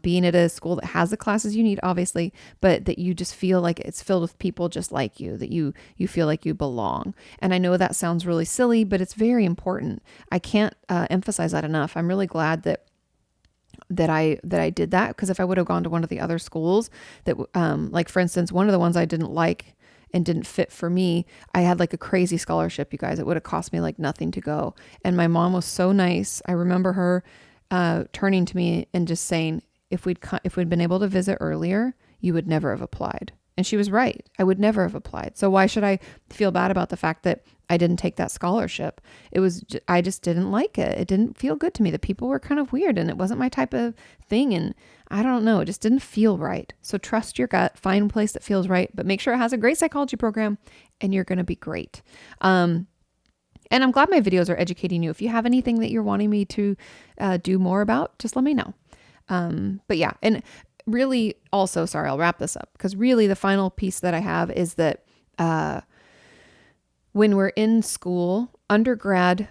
being at a school that has the classes you need, obviously, but that you just feel like it's filled with people just like you, that you feel like you belong. And I know that sounds really silly, but it's very important. I can't emphasize that enough. I'm really glad that I did that, because if I would have gone to one of the other schools that, like for instance, one of the ones I didn't like and didn't fit for me, I had like a crazy scholarship, you guys. It would have cost me like nothing to go. And my mom was so nice. I remember her turning to me and just saying, if we'd been able to visit earlier, you would never have applied. And she was right. I would never have applied. So why should I feel bad about the fact that I didn't take that scholarship? I just didn't like it. It didn't feel good to me. The people were kind of weird, and it wasn't my type of thing. And I don't know, it just didn't feel right. So trust your gut, find a place that feels right, but make sure it has a great psychology program, and you're going to be great. And I'm glad my videos are educating you. If you have anything that you're wanting me to do more about, just let me know. But yeah, and really also, sorry, I'll wrap this up, because really the final piece that I have is that when we're in school, undergrad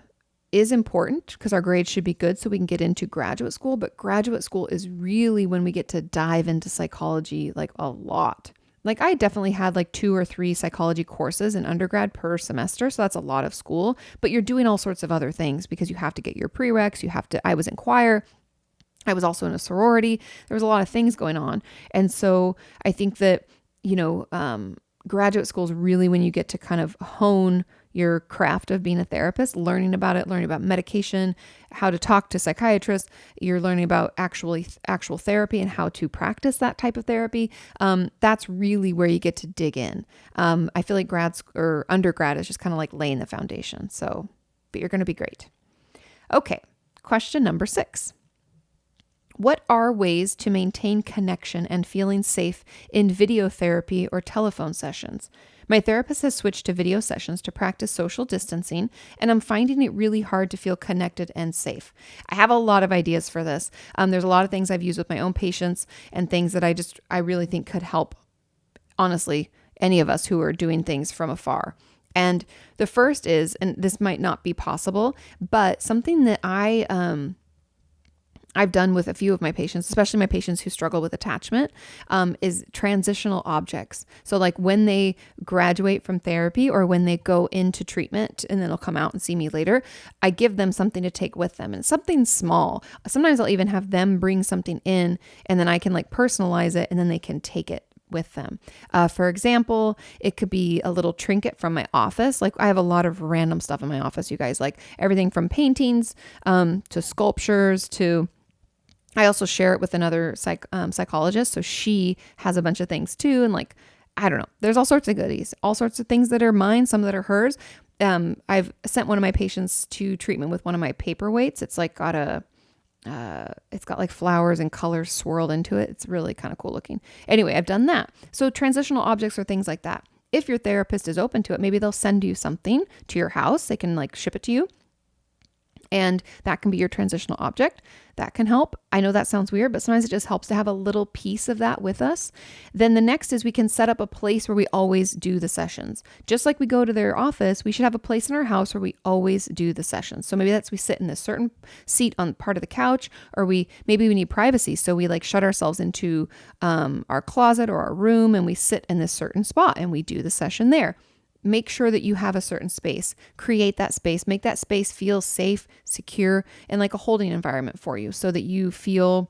is important because our grades should be good so we can get into graduate school. But graduate school is really when we get to dive into psychology like a lot. Like I definitely had like 2 or 3 psychology courses in undergrad per semester. So that's a lot of school, but you're doing all sorts of other things because you have to get your prereqs. I was in choir. I was also in a sorority. There was a lot of things going on. And so I think that, graduate school is really when you get to kind of hone your craft of being a therapist, learning about medication, how to talk to psychiatrists. You're learning about actual therapy and how to practice that type of therapy. That's really where you get to dig in. I feel like undergrad is just kind of like laying the foundation. But you're going to be great. Okay. Question number 6. What are ways to maintain connection and feeling safe in video therapy or telephone sessions? My therapist has switched to video sessions to practice social distancing, and I'm finding it really hard to feel connected and safe. I have a lot of ideas for this. There's a lot of things I've used with my own patients and things that I really think could help, honestly, any of us who are doing things from afar. And the first is, and this might not be possible, but something that I've done with a few of my patients, especially my patients who struggle with attachment, is transitional objects. So like when they graduate from therapy or when they go into treatment and then they'll come out and see me later, I give them something to take with them, and something small. Sometimes I'll even have them bring something in and then I can like personalize it and then they can take it with them. For example, it could be a little trinket from my office. Like I have a lot of random stuff in my office, you guys, like everything from paintings to sculptures to... I also share it with another psychologist. So she has a bunch of things too. And like, I don't know, there's all sorts of goodies, all sorts of things that are mine, some that are hers. I've sent one of my patients to treatment with one of my paperweights. It's like it's got like flowers and colors swirled into it. It's really kind of cool looking. Anyway, I've done that. So transitional objects are things like that. If your therapist is open to it, maybe they'll send you something to your house. They can like ship it to you. And that can be your transitional object. That can help. I know that sounds weird, but sometimes it just helps to have a little piece of that with us. Then the next is we can set up a place where we always do the sessions. Just like we go to their office, we should have a place in our house where we always do the sessions. So maybe we sit in this certain seat on part of the couch, or maybe we need privacy. So we like shut ourselves into our closet or our room and we sit in this certain spot and we do the session there. Make sure that you have a certain space. Create that space. Make that space feel safe, secure, and like a holding environment for you so that you feel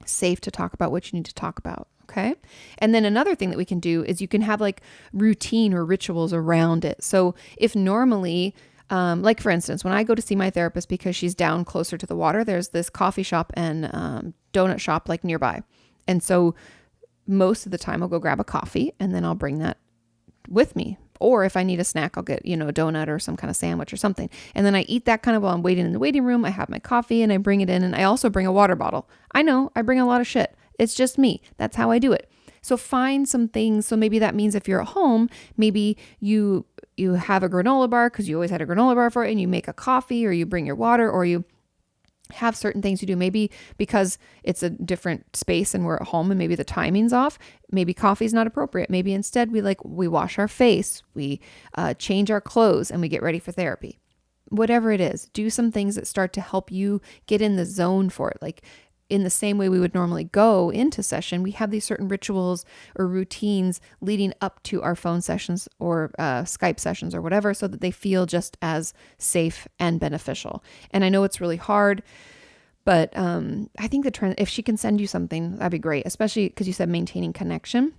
safe to talk about what you need to talk about. Okay. And then another thing that we can do is you can have like routine or rituals around it. So if normally, like for instance, when I go to see my therapist because she's down closer to the water, there's this coffee shop and donut shop like nearby. And so most of the time I'll go grab a coffee and then I'll bring that with me. Or if I need a snack, I'll get, a donut or some kind of sandwich or something. And then I eat that kind of while I'm waiting in the waiting room. I have my coffee and I bring it in, and I also bring a water bottle. I know I bring a lot of shit. It's just me. That's how I do it. So find some things. So maybe that means if you're at home, maybe you have a granola bar because you always had a granola bar for it, and you make a coffee, or you bring your water, or you have certain things you do. Maybe because it's a different space and we're at home and maybe the timing's off, maybe coffee's not appropriate. Maybe instead we wash our face, we change our clothes, and we get ready for therapy. Whatever it is, do some things that start to help you get in the zone for it. Like in the same way we would normally go into session, we have these certain rituals or routines leading up to our phone sessions or Skype sessions or whatever, so that they feel just as safe and beneficial. And I know it's really hard, but I think if she can send you something, that'd be great, especially because you said maintaining connection.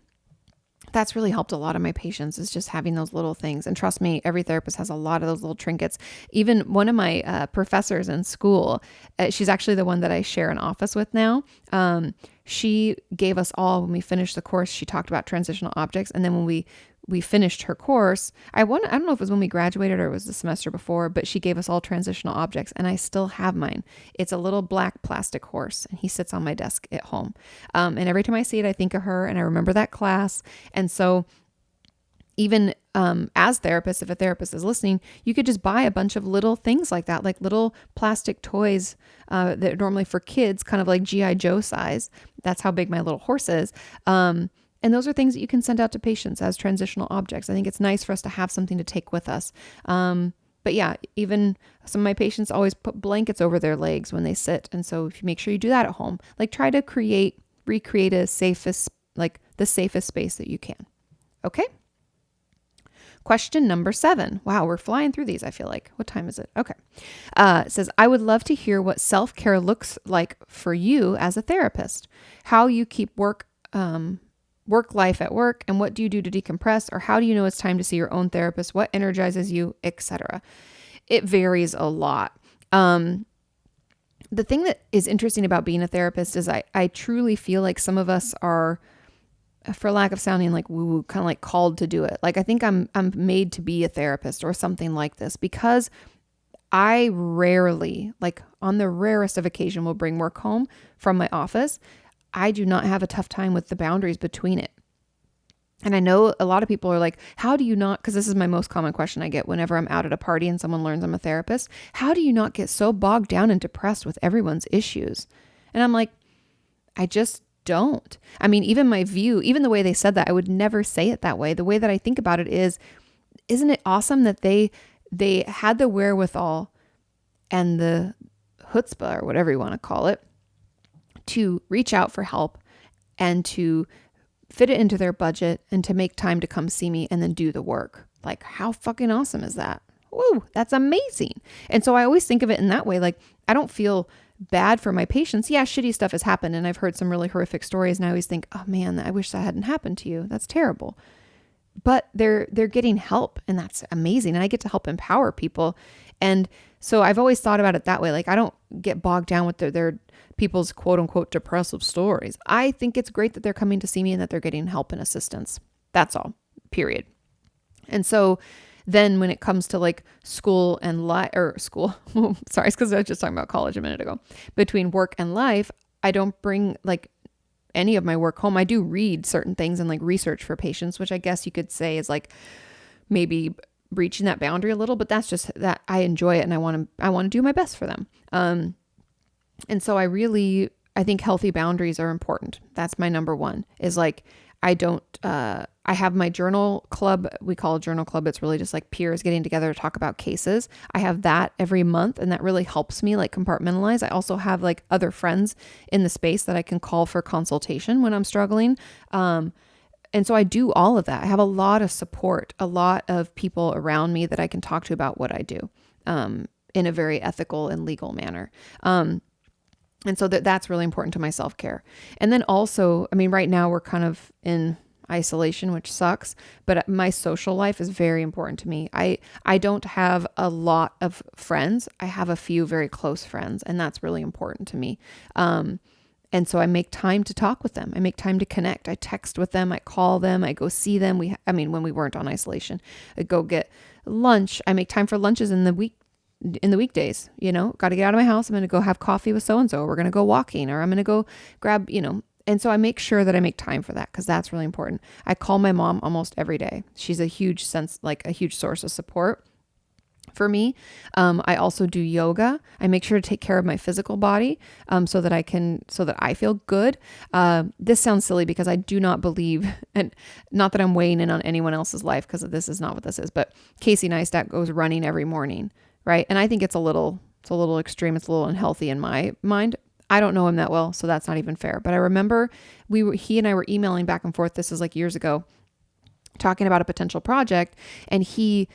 That's really helped a lot of my patients, is just having those little things. And trust me, every therapist has a lot of those little trinkets. Even one of my professors in school, she's actually the one that I share an office with now. She gave us all, when we finished the course, she talked about transitional objects. And then when we finished her course, I don't know if it was when we graduated or it was the semester before, but she gave us all transitional objects, and I still have mine. It's a little black plastic horse, and he sits on my desk at home. And every time I see it, I think of her and I remember that class. And so even as therapists, if a therapist is listening, you could just buy a bunch of little things like that, like little plastic toys that are normally for kids, kind of like G.I. Joe size. That's how big my little horse is. And those are things that you can send out to patients as transitional objects. I think it's nice for us to have something to take with us. But yeah, even some of my patients always put blankets over their legs when they sit. And so if you make sure you do that at home, like try to recreate the safest space that you can. Okay. Question number 7. Wow, we're flying through these, I feel like. What time is it? Okay. It says, I would love to hear what self-care looks like for you as a therapist, how you keep work life at work, and what do you do to decompress, or how do you know it's time to see your own therapist, what energizes you, etc. It varies a lot. The thing that is interesting about being a therapist is I truly feel like some of us are, for lack of sounding like woo-woo, kind of like called to do it. Like I think I'm made to be a therapist or something like this, because I rarely, like on the rarest of occasion, will bring work home from my office. I do not have a tough time with the boundaries between it. And I know a lot of people are like, how do you not, because this is my most common question I get whenever I'm out at a party and someone learns I'm a therapist, how do you not get so bogged down and depressed with everyone's issues? And I'm like, I just don't. I mean, even my view, even the way they said that, I would never say it that way. The way that I think about it is, isn't it awesome that they had the wherewithal and the chutzpah, or whatever you want to call it, to reach out for help and to fit it into their budget and to make time to come see me and then do the work. Like, how fucking awesome is that? Woo, that's amazing. And so I always think of it in that way. Like, I don't feel bad for my patients. Yeah, shitty stuff has happened and I've heard some really horrific stories, and I always think, oh man, I wish that hadn't happened to you. That's terrible. But they're getting help, and that's amazing. And I get to help empower people. And so I've always thought about it that way. Like, I don't get bogged down with their people's quote unquote depressive stories. I think it's great that they're coming to see me and that they're getting help and assistance. That's all, period. And so then when it comes to like school and school, sorry, it's because I was just talking about college a minute ago. Between work and life, I don't bring like any of my work home. I do read certain things and like research for patients, which I guess you could say is like maybe breaching that boundary a little, but that's just that I enjoy it and I want to do my best for them. And so I think healthy boundaries are important. That's my number one, is like, I have my journal club. We call it journal club. It's really just like peers getting together to talk about cases. I have that every month, and that really helps me like compartmentalize. I also have like other friends in the space that I can call for consultation when I'm struggling. And so I do all of that. I have a lot of support, a lot of people around me that I can talk to about what I do, in a very ethical and legal manner. And so that's really important to my self-care. And then also, I mean, right now we're kind of in isolation, which sucks, but my social life is very important to me. I don't have a lot of friends. I have a few very close friends, and that's really important to me. And so I make time to talk with them. I make time to connect. I text with them. I call them. I go see them. When we weren't on isolation, I go get lunch. I make time for lunches in the weekdays, got to get out of my house. I'm going to go have coffee with so-and-so. We're going to go walking, or I'm going to go grab, and so I make sure that I make time for that, because that's really important. I call my mom almost every day. She's a huge source of support for me. I also do yoga. I make sure to take care of my physical body, so that I feel good. This sounds silly because I do not believe, and not that I'm weighing in on anyone else's life, because this is not what this is, but Casey Neistat goes running every morning. Right. And I think it's a little extreme. It's a little unhealthy in my mind. I don't know him that well, so that's not even fair. But I remember he and I were emailing back and forth. This is like years ago, talking about a potential project. And he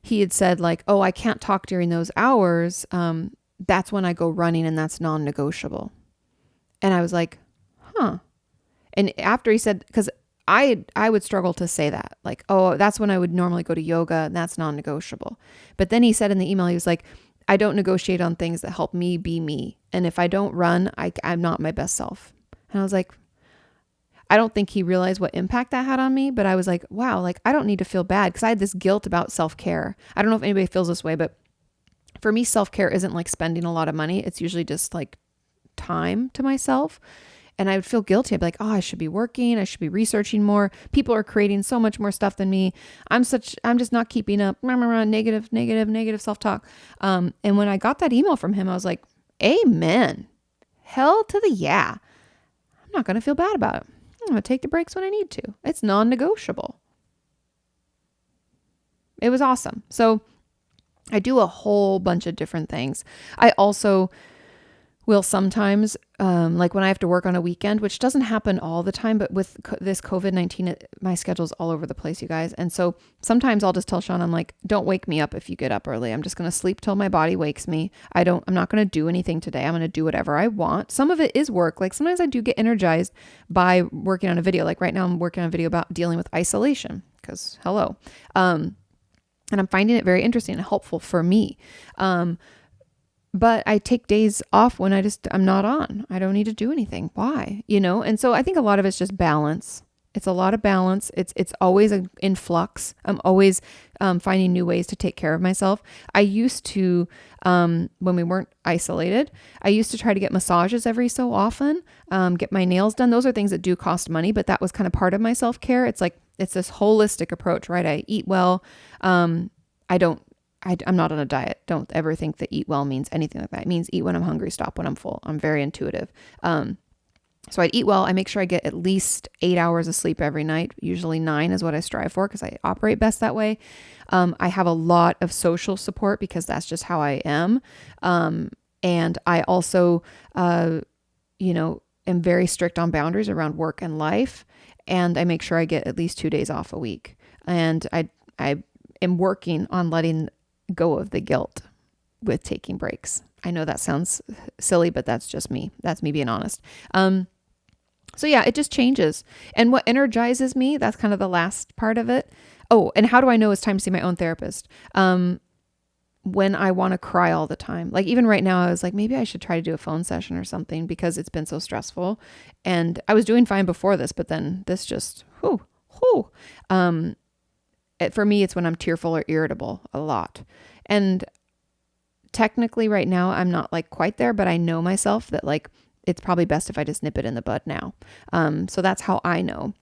had said like, oh, I can't talk during those hours. That's when I go running, and that's non-negotiable. And I was like, huh. And after he said, because I would struggle to say that, like, oh, that's when I would normally go to yoga, and that's non-negotiable. But then he said in the email, he was like, I don't negotiate on things that help me be me. And if I don't run, I'm not my best self. And I was like, I don't think he realized what impact that had on me, but I was like, wow, like I don't need to feel bad, because I had this guilt about self-care. I don't know if anybody feels this way, but for me, self-care isn't like spending a lot of money. It's usually just like time to myself. And I would feel guilty. I'd be like, oh, I should be working. I should be researching more. People are creating so much more stuff than me. I'm just not keeping up. Negative self-talk. And when I got that email from him, I was like, amen. Hell to the yeah. I'm not going to feel bad about it. I'm going to take the breaks when I need to. It's non-negotiable. It was awesome. So I do a whole bunch of different things. I also will sometimes, like when I have to work on a weekend, which doesn't happen all the time, but with this COVID-19, my schedule's all over the place, you guys. And so sometimes I'll just tell Sean, I'm like, don't wake me up if you get up early. I'm just going to sleep till my body wakes me. I'm not going to do anything today. I'm going to do whatever I want. Some of it is work. Like sometimes I do get energized by working on a video. Like right now I'm working on a video about dealing with isolation because hello. And I'm finding it very interesting and helpful for me. But I take days off when I'm not on. I don't need to do anything. Why? And so I think a lot of it's just balance. It's a lot of balance. It's always in flux. I'm always finding new ways to take care of myself. I used to, when we weren't isolated, I used to try to get massages every so often, get my nails done. Those are things that do cost money, but that was kind of part of my self-care. It's this holistic approach, right? I eat well. I'm not on a diet. Don't ever think that eat well means anything like that. It means eat when I'm hungry, stop when I'm full. I'm very intuitive. So I'd eat well. I make sure I get at least 8 hours of sleep every night. Usually 9 is what I strive for because I operate best that way. I have a lot of social support because that's just how I am. And I also, am very strict on boundaries around work and life. And I make sure I get at least 2 days off a week. And I am working on letting go of the guilt with taking breaks. I know that sounds silly, but that's just me. That's me being honest. So yeah, it just changes. And what energizes me, that's kind of the last part of it. Oh, and how do I know it's time to see my own therapist? When I want to cry all the time. Like even right now, I was like, maybe I should try to do a phone session or something because it's been so stressful. And I was doing fine before this, but then this just, for me, it's when I'm tearful or irritable a lot. And technically right now, I'm not like quite there, but I know myself that like, it's probably best if I just nip it in the bud now. So that's how I know.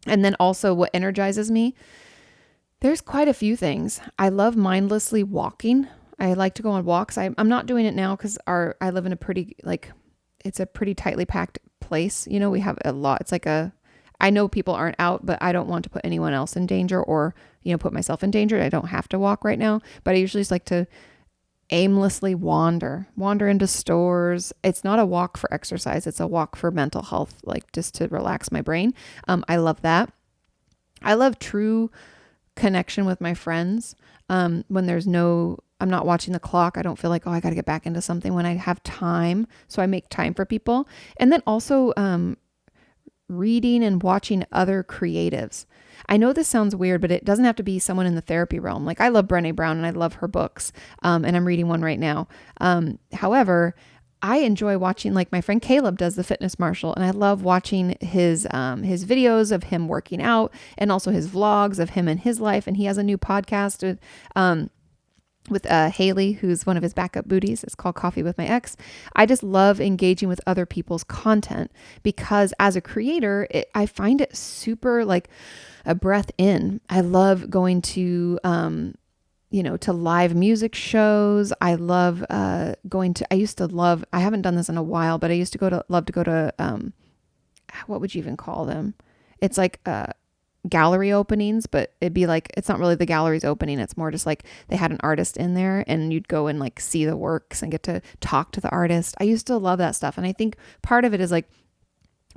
And then also what energizes me, there's quite a few things. I love mindlessly walking. I like to go on walks. I'm not doing it now because I live in a pretty, it's a pretty tightly packed place. We have a lot. It's like I know people aren't out, but I don't want to put anyone else in danger or, put myself in danger. I don't have to walk right now, but I usually just like to aimlessly wander into stores. It's not a walk for exercise. It's a walk for mental health, like just to relax my brain. I love that. I love true connection with my friends. When I'm not watching the clock. I don't feel like, I got to get back into something when I have time. So I make time for people. And then also, reading and watching other creatives. I know this sounds weird, but it doesn't have to be someone in the therapy realm. Like I love Brené Brown and I love her books. And I'm reading one right now. However, I enjoy watching, like my friend Caleb does the Fitness Marshal, and I love watching his videos of him working out and also his vlogs of him and his life. And he has a new podcast with Haley, who's one of his backup booties. It's called Coffee with My Ex. I just love engaging with other people's content because as a creator, I find it super like a breath in. I love going to, to live music shows. I love I haven't done this in a while, but I used to love to go to, what would you even call them? It's like, gallery openings, but it'd be like, it's not really the gallery's opening. It's more just like they had an artist in there and you'd go and like see the works and get to talk to the artist. I used to love that stuff. And I think part of it is like,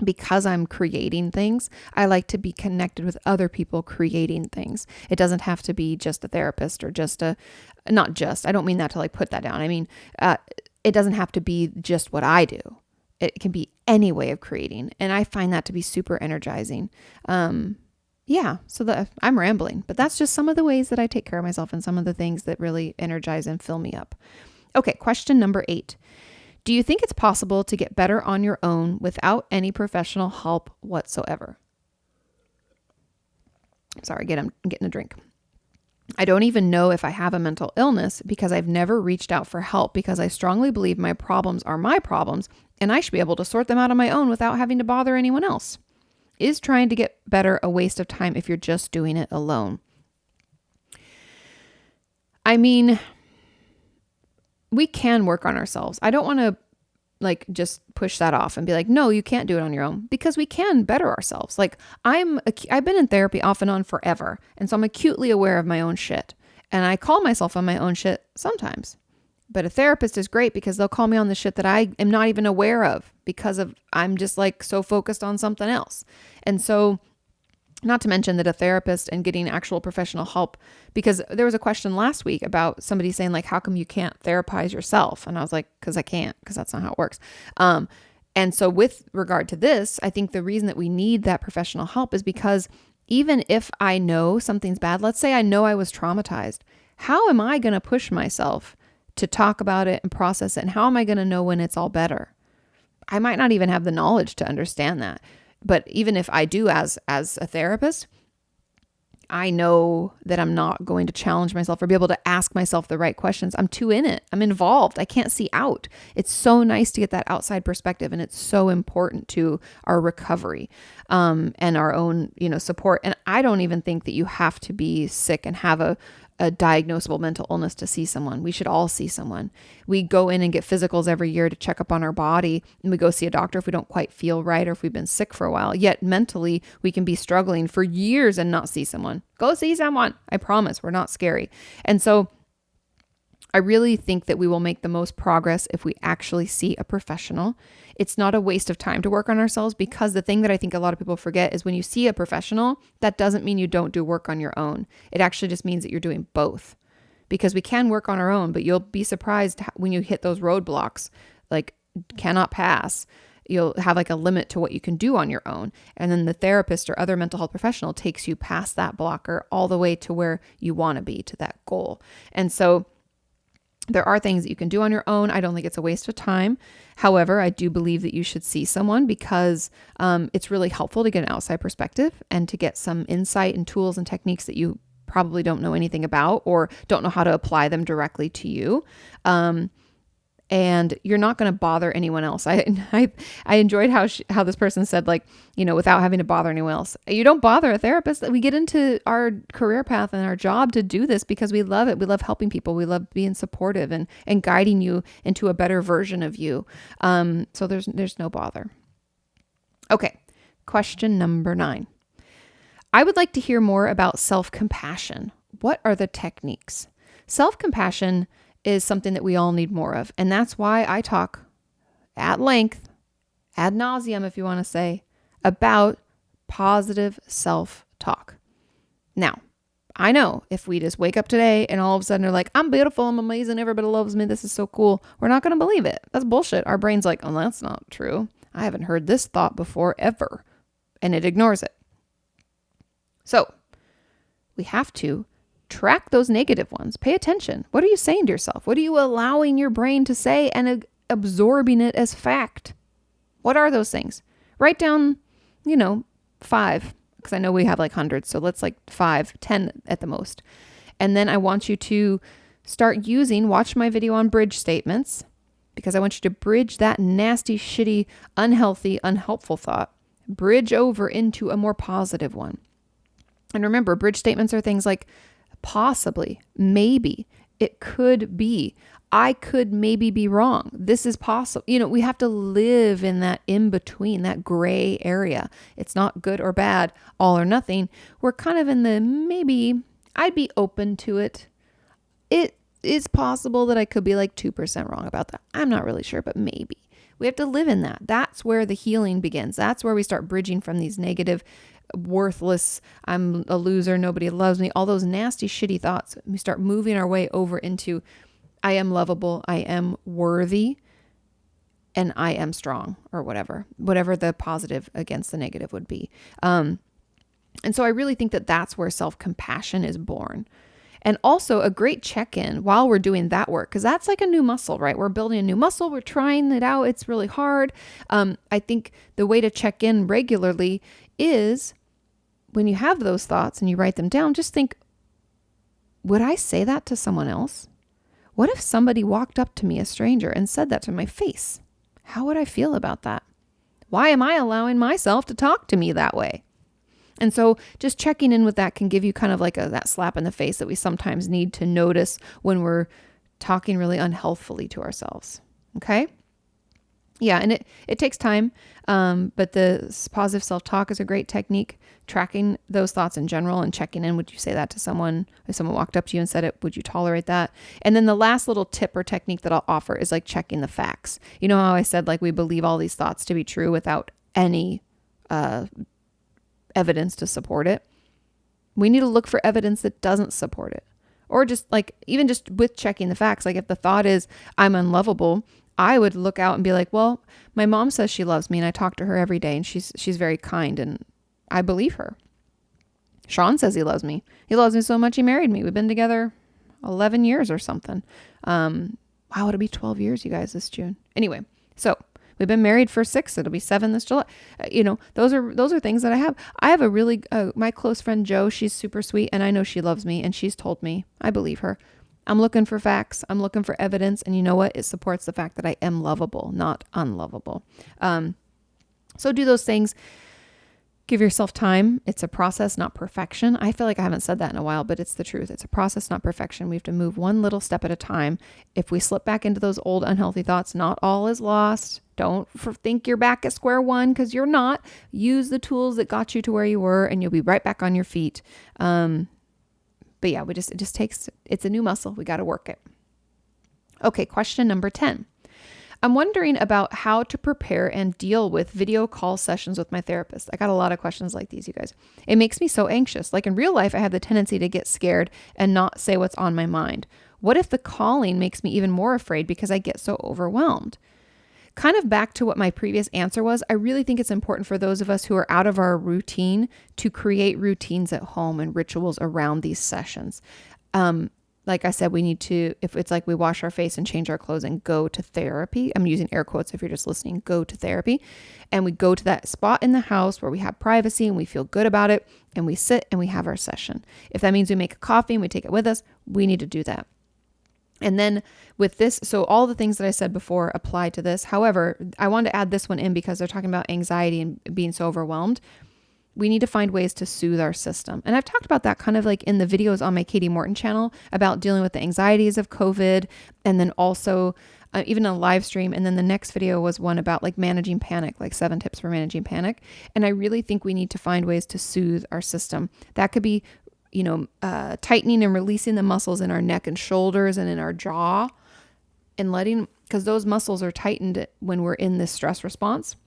because I'm creating things, I like to be connected with other people creating things. It doesn't have to be just a therapist or I don't mean that to like put that down. I mean, it doesn't have to be just what I do. It can be any way of creating. And I find that to be super energizing. So I'm rambling, but that's just some of the ways that I take care of myself and some of the things that really energize and fill me up. Okay, question number 8. Do you think it's possible to get better on your own without any professional help whatsoever? Sorry, I'm getting a drink. I don't even know if I have a mental illness because I've never reached out for help because I strongly believe my problems are my problems and I should be able to sort them out on my own without having to bother anyone else. Is trying to get better a waste of time if you're just doing it alone? I mean, we can work on ourselves. I don't want to like just push that off and be like, no, you can't do it on your own, because we can better ourselves. Like I've been in therapy off and on forever. And so I'm acutely aware of my own shit. And I call myself on my own shit sometimes. But a therapist is great because they'll call me on the shit that I am not even aware of because of I'm just like so focused on something else. And so, not to mention that a therapist and getting actual professional help, because there was a question last week about somebody saying like, how come you can't therapize yourself? And I was like, because I can't, because that's not how it works. And so with regard to this, I think the reason that we need that professional help is because even if I know something's bad, let's say I know I was traumatized, how am I going to push myself to talk about it and process it? And how am I going to know when it's all better? I might not even have the knowledge to understand that. But even if I do as a therapist, I know that I'm not going to challenge myself or be able to ask myself the right questions. I'm too in it. I'm involved. I can't see out. It's so nice to get that outside perspective, and it's so important to our recovery and our own, support. And I don't even think that you have to be sick and have a diagnosable mental illness to see someone. We should all see someone. We go in and get physicals every year to check up on our body, and we go see a doctor if we don't quite feel right or if we've been sick for a while. Yet mentally, we can be struggling for years and not see someone. Go see someone. I promise, we're not scary. And so I really think that we will make the most progress if we actually see a professional. It's not a waste of time to work on ourselves, because the thing that I think a lot of people forget is when you see a professional, that doesn't mean you don't do work on your own. It actually just means that you're doing both, because we can work on our own, but you'll be surprised when you hit those roadblocks, like cannot pass. You'll have like a limit to what you can do on your own. And then the therapist or other mental health professional takes you past that blocker all the way to where you want to be, to that goal. And so there are things that you can do on your own. I don't think it's a waste of time. However, I do believe that you should see someone because it's really helpful to get an outside perspective and to get some insight and tools and techniques that you probably don't know anything about or don't know how to apply them directly to you. And you're not going to bother anyone else. I enjoyed how this person said, like, without having to bother anyone else. You don't bother a therapist. We get into our career path and our job to do this because we love it. We love helping people. We love being supportive and guiding you into a better version of you. So there's no bother. Okay. Question number 9. I would like to hear more about self-compassion. What are the techniques? Self-compassion is something that we all need more of. And that's why I talk at length, ad nauseum, if you want to say, about positive self-talk. Now, I know if we just wake up today and all of a sudden are like, I'm beautiful, I'm amazing, everybody loves me, this is so cool, we're not going to believe it. That's bullshit. Our brain's like, oh, that's not true. I haven't heard this thought before ever. And it ignores it. So we have to track those negative ones. Pay attention. What are you saying to yourself? What are you allowing your brain to say and absorbing it as fact? What are those things? Write down, 5, because I know we have like hundreds. So let's like 5, 10 at the most. And then I want you to start watch my video on bridge statements, because I want you to bridge that nasty, shitty, unhealthy, unhelpful thought, bridge over into a more positive one. And remember, bridge statements are things like possibly, maybe, it could be, I could maybe be wrong. This is possible. We have to live in that in between, that gray area. It's not good or bad, all or nothing. We're kind of in the maybe, I'd be open to it. It is possible that I could be like 2% wrong about that. I'm not really sure, but maybe. We have to live in that. That's where the healing begins. That's where we start bridging from these negative, worthless, I'm a loser, nobody loves me, all those nasty, shitty thoughts. We start moving our way over into, I am lovable, I am worthy, and I am strong, or whatever the positive against the negative would be. And so I really think that that's where self-compassion is born. And also a great check-in while we're doing that work, because that's like a new muscle, right? We're building a new muscle. We're trying it out. It's really hard. I think the way to check in regularly is when you have those thoughts and you write them down, just think, would I say that to someone else? What if somebody walked up to me, a stranger, and said that to my face? How would I feel about that? Why am I allowing myself to talk to me that way? And so just checking in with that can give you kind of like that slap in the face that we sometimes need to notice when we're talking really unhealthfully to ourselves. Okay? Yeah, and it takes time, but the positive self-talk is a great technique. Tracking those thoughts in general and checking in. Would you say that to someone? If someone walked up to you and said it, would you tolerate that? And then the last little tip or technique that I'll offer is like checking the facts. You know how I said like we believe all these thoughts to be true without any evidence to support it? We need to look for evidence that doesn't support it. Or just like, even just with checking the facts, like if the thought is I'm unlovable, I would look out and be like, well, my mom says she loves me and I talk to her every day and she's very kind and I believe her. Sean says he loves me. He loves me so much he married me. We've been together 11 years or something. Wow, it'll be 12 years, you guys, this June. Anyway, so we've been married for 6. It'll be 7 this July. Those are things that I have. I have a really, my close friend Jo, she's super sweet and I know she loves me and she's told me, I believe her. I'm looking for facts. I'm looking for evidence. And you know what? It supports the fact that I am lovable, not unlovable. So do those things. Give yourself time. It's a process, not perfection. I feel like I haven't said that in a while, but it's the truth. It's a process, not perfection. We have to move one little step at a time. If we slip back into those old unhealthy thoughts, not all is lost. Don't think you're back at square one because you're not. Use the tools that got you to where you were and you'll be right back on your feet. But yeah, it's a new muscle. We got to work it. Okay. Question number 10. I'm wondering about how to prepare and deal with video call sessions with my therapist. I got a lot of questions like these, you guys. It makes me so anxious. Like in real life, I have the tendency to get scared and not say what's on my mind. What if the calling makes me even more afraid because I get so overwhelmed? Kind of back to what my previous answer was, I really think it's important for those of us who are out of our routine to create routines at home and rituals around these sessions. Like I said, we need to, if it's like we wash our face and change our clothes and go to therapy, I'm using air quotes if you're just listening, go to therapy. And we go to that spot in the house where we have privacy and we feel good about it. And we sit and we have our session. If that means we make a coffee and we take it with us, we need to do that. And then with this, so all the things that I said before apply to this. However, I wanted to add this one in because they're talking about anxiety and being so overwhelmed. We need to find ways to soothe our system. And I've talked about that kind of like in the videos on my Katie Morton channel about dealing with the anxieties of COVID. And then also even a live stream. And then the next video was one about like managing panic, like 7 tips for managing panic. And I really think we need to find ways to soothe our system. That could be, tightening and releasing the muscles in our neck and shoulders and in our jaw and because those muscles are tightened when we're in this stress response.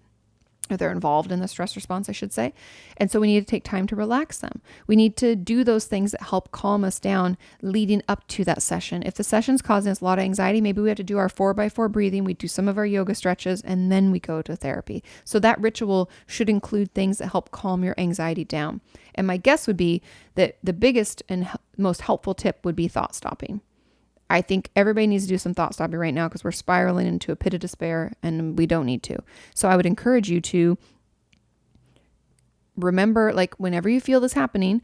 Or they're involved in the stress response, I should say. And so we need to take time to relax them. We need to do those things that help calm us down leading up to that session. If the session's causing us a lot of anxiety, maybe we have to do our 4x4 breathing. We do some of our yoga stretches and then we go to therapy. So that ritual should include things that help calm your anxiety down. And my guess would be that the biggest and most helpful tip would be thought stopping. I think everybody needs to do some thought stopping right now because we're spiraling into a pit of despair and we don't need to. So I would encourage you to remember, like whenever you feel this happening,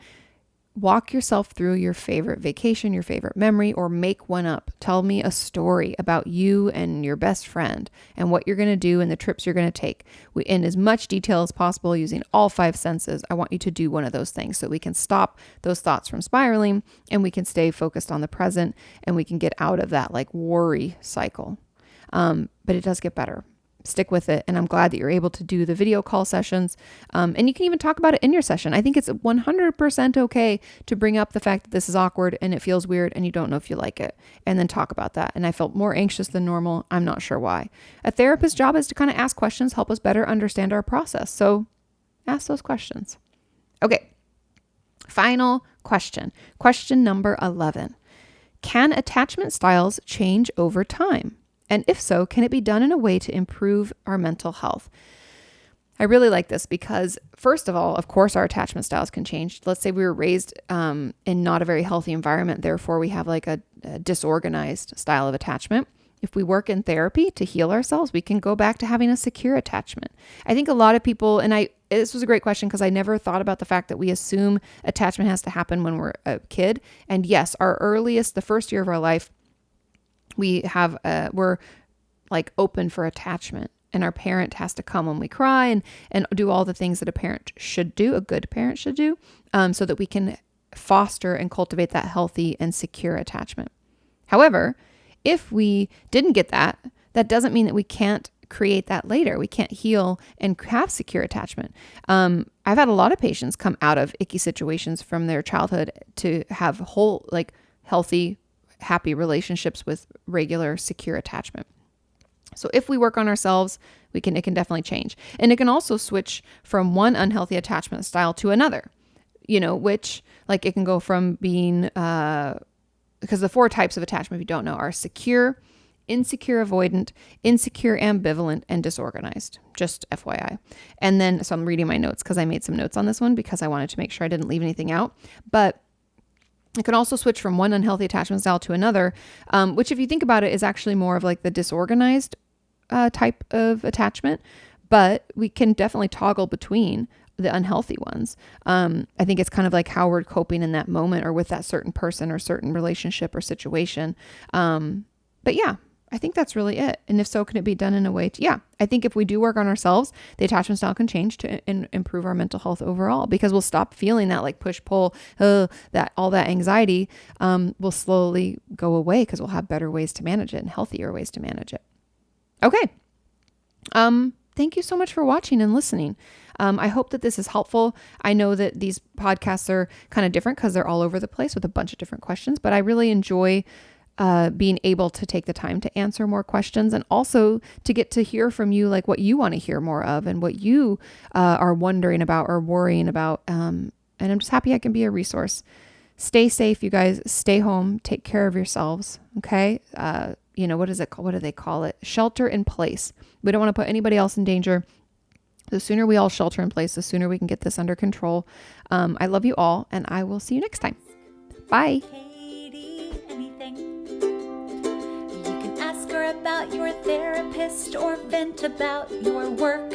walk yourself through your favorite vacation, your favorite memory, or make one up. Tell me a story about you and your best friend and what you're going to do and the trips you're going to take. In as much detail as possible using all 5 senses, I want you to do one of those things so we can stop those thoughts from spiraling and we can stay focused on the present and we can get out of that like worry cycle. But it does get better. Stick with it. And I'm glad that you're able to do the video call sessions. And you can even talk about it in your session. I think it's 100% okay to bring up the fact that this is awkward and it feels weird and you don't know if you like it, and then talk about that. And I felt more anxious than normal. I'm not sure why. A therapist's job is to kind of ask questions, help us better understand our process. So ask those questions. Okay. Final question. Question number 11. Can attachment styles change over time? And if so, can it be done in a way to improve our mental health? I really like this because, first of all, of course, our attachment styles can change. Let's say we were raised in not a very healthy environment. Therefore, we have like a disorganized style of attachment. If we work in therapy to heal ourselves, we can go back to having a secure attachment. I think a lot of people, and this was a great question because I never thought about the fact that we assume attachment has to happen when we're a kid. And yes, the first year of our life, we're like open for attachment, and our parent has to come when we cry and do all the things that a parent should do, a good parent should do, so that we can foster and cultivate that healthy and secure attachment. However, if we didn't get that, that doesn't mean that we can't create that later. We can't heal and have secure attachment. I've had a lot of patients come out of icky situations from their childhood to have whole, like healthy, happy relationships with regular, secure attachment. So if we work on ourselves, it can definitely change. And it can also switch from one unhealthy attachment style to another, which like it can go from being, because the 4 types of attachment, if you don't know, are secure, insecure avoidant, insecure ambivalent, and disorganized. Just FYI. And then, so I'm reading my notes because I made some notes on this one because I wanted to make sure I didn't leave anything out. But it can also switch from one unhealthy attachment style to another, which if you think about it is actually more of like the disorganized type of attachment, but we can definitely toggle between the unhealthy ones. I think it's kind of like how we're coping in that moment or with that certain person or certain relationship or situation. But yeah, I think that's really it. And if so, can it be done in a way I think if we do work on ourselves, the attachment style can change to improve our mental health overall, because we'll stop feeling that like push pull, that all that anxiety will slowly go away because we'll have better ways to manage it and healthier ways to manage it. Okay. Thank you so much for watching and listening. I hope that this is helpful. I know that these podcasts are kind of different because they're all over the place with a bunch of different questions, but I really enjoy being able to take the time to answer more questions and also to get to hear from you, like what you want to hear more of and what you are wondering about or worrying about. And I'm just happy I can be a resource. Stay safe, you guys. Stay home. Take care of yourselves. Okay. What is it called? What do they call it? Shelter in place. We don't want to put anybody else in danger. The sooner we all shelter in place, the sooner we can get this under control. I love you all, and I will see you next time. Bye. Kati Anything. You can ask her about your therapist or vent about your work.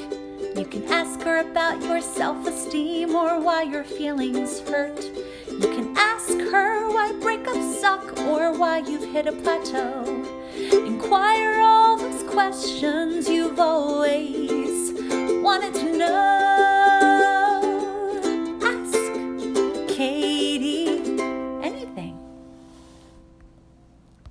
You can ask her about your self-esteem or why your feelings hurt. You can ask her why breakups suck or why you've hit a plateau. Inquire all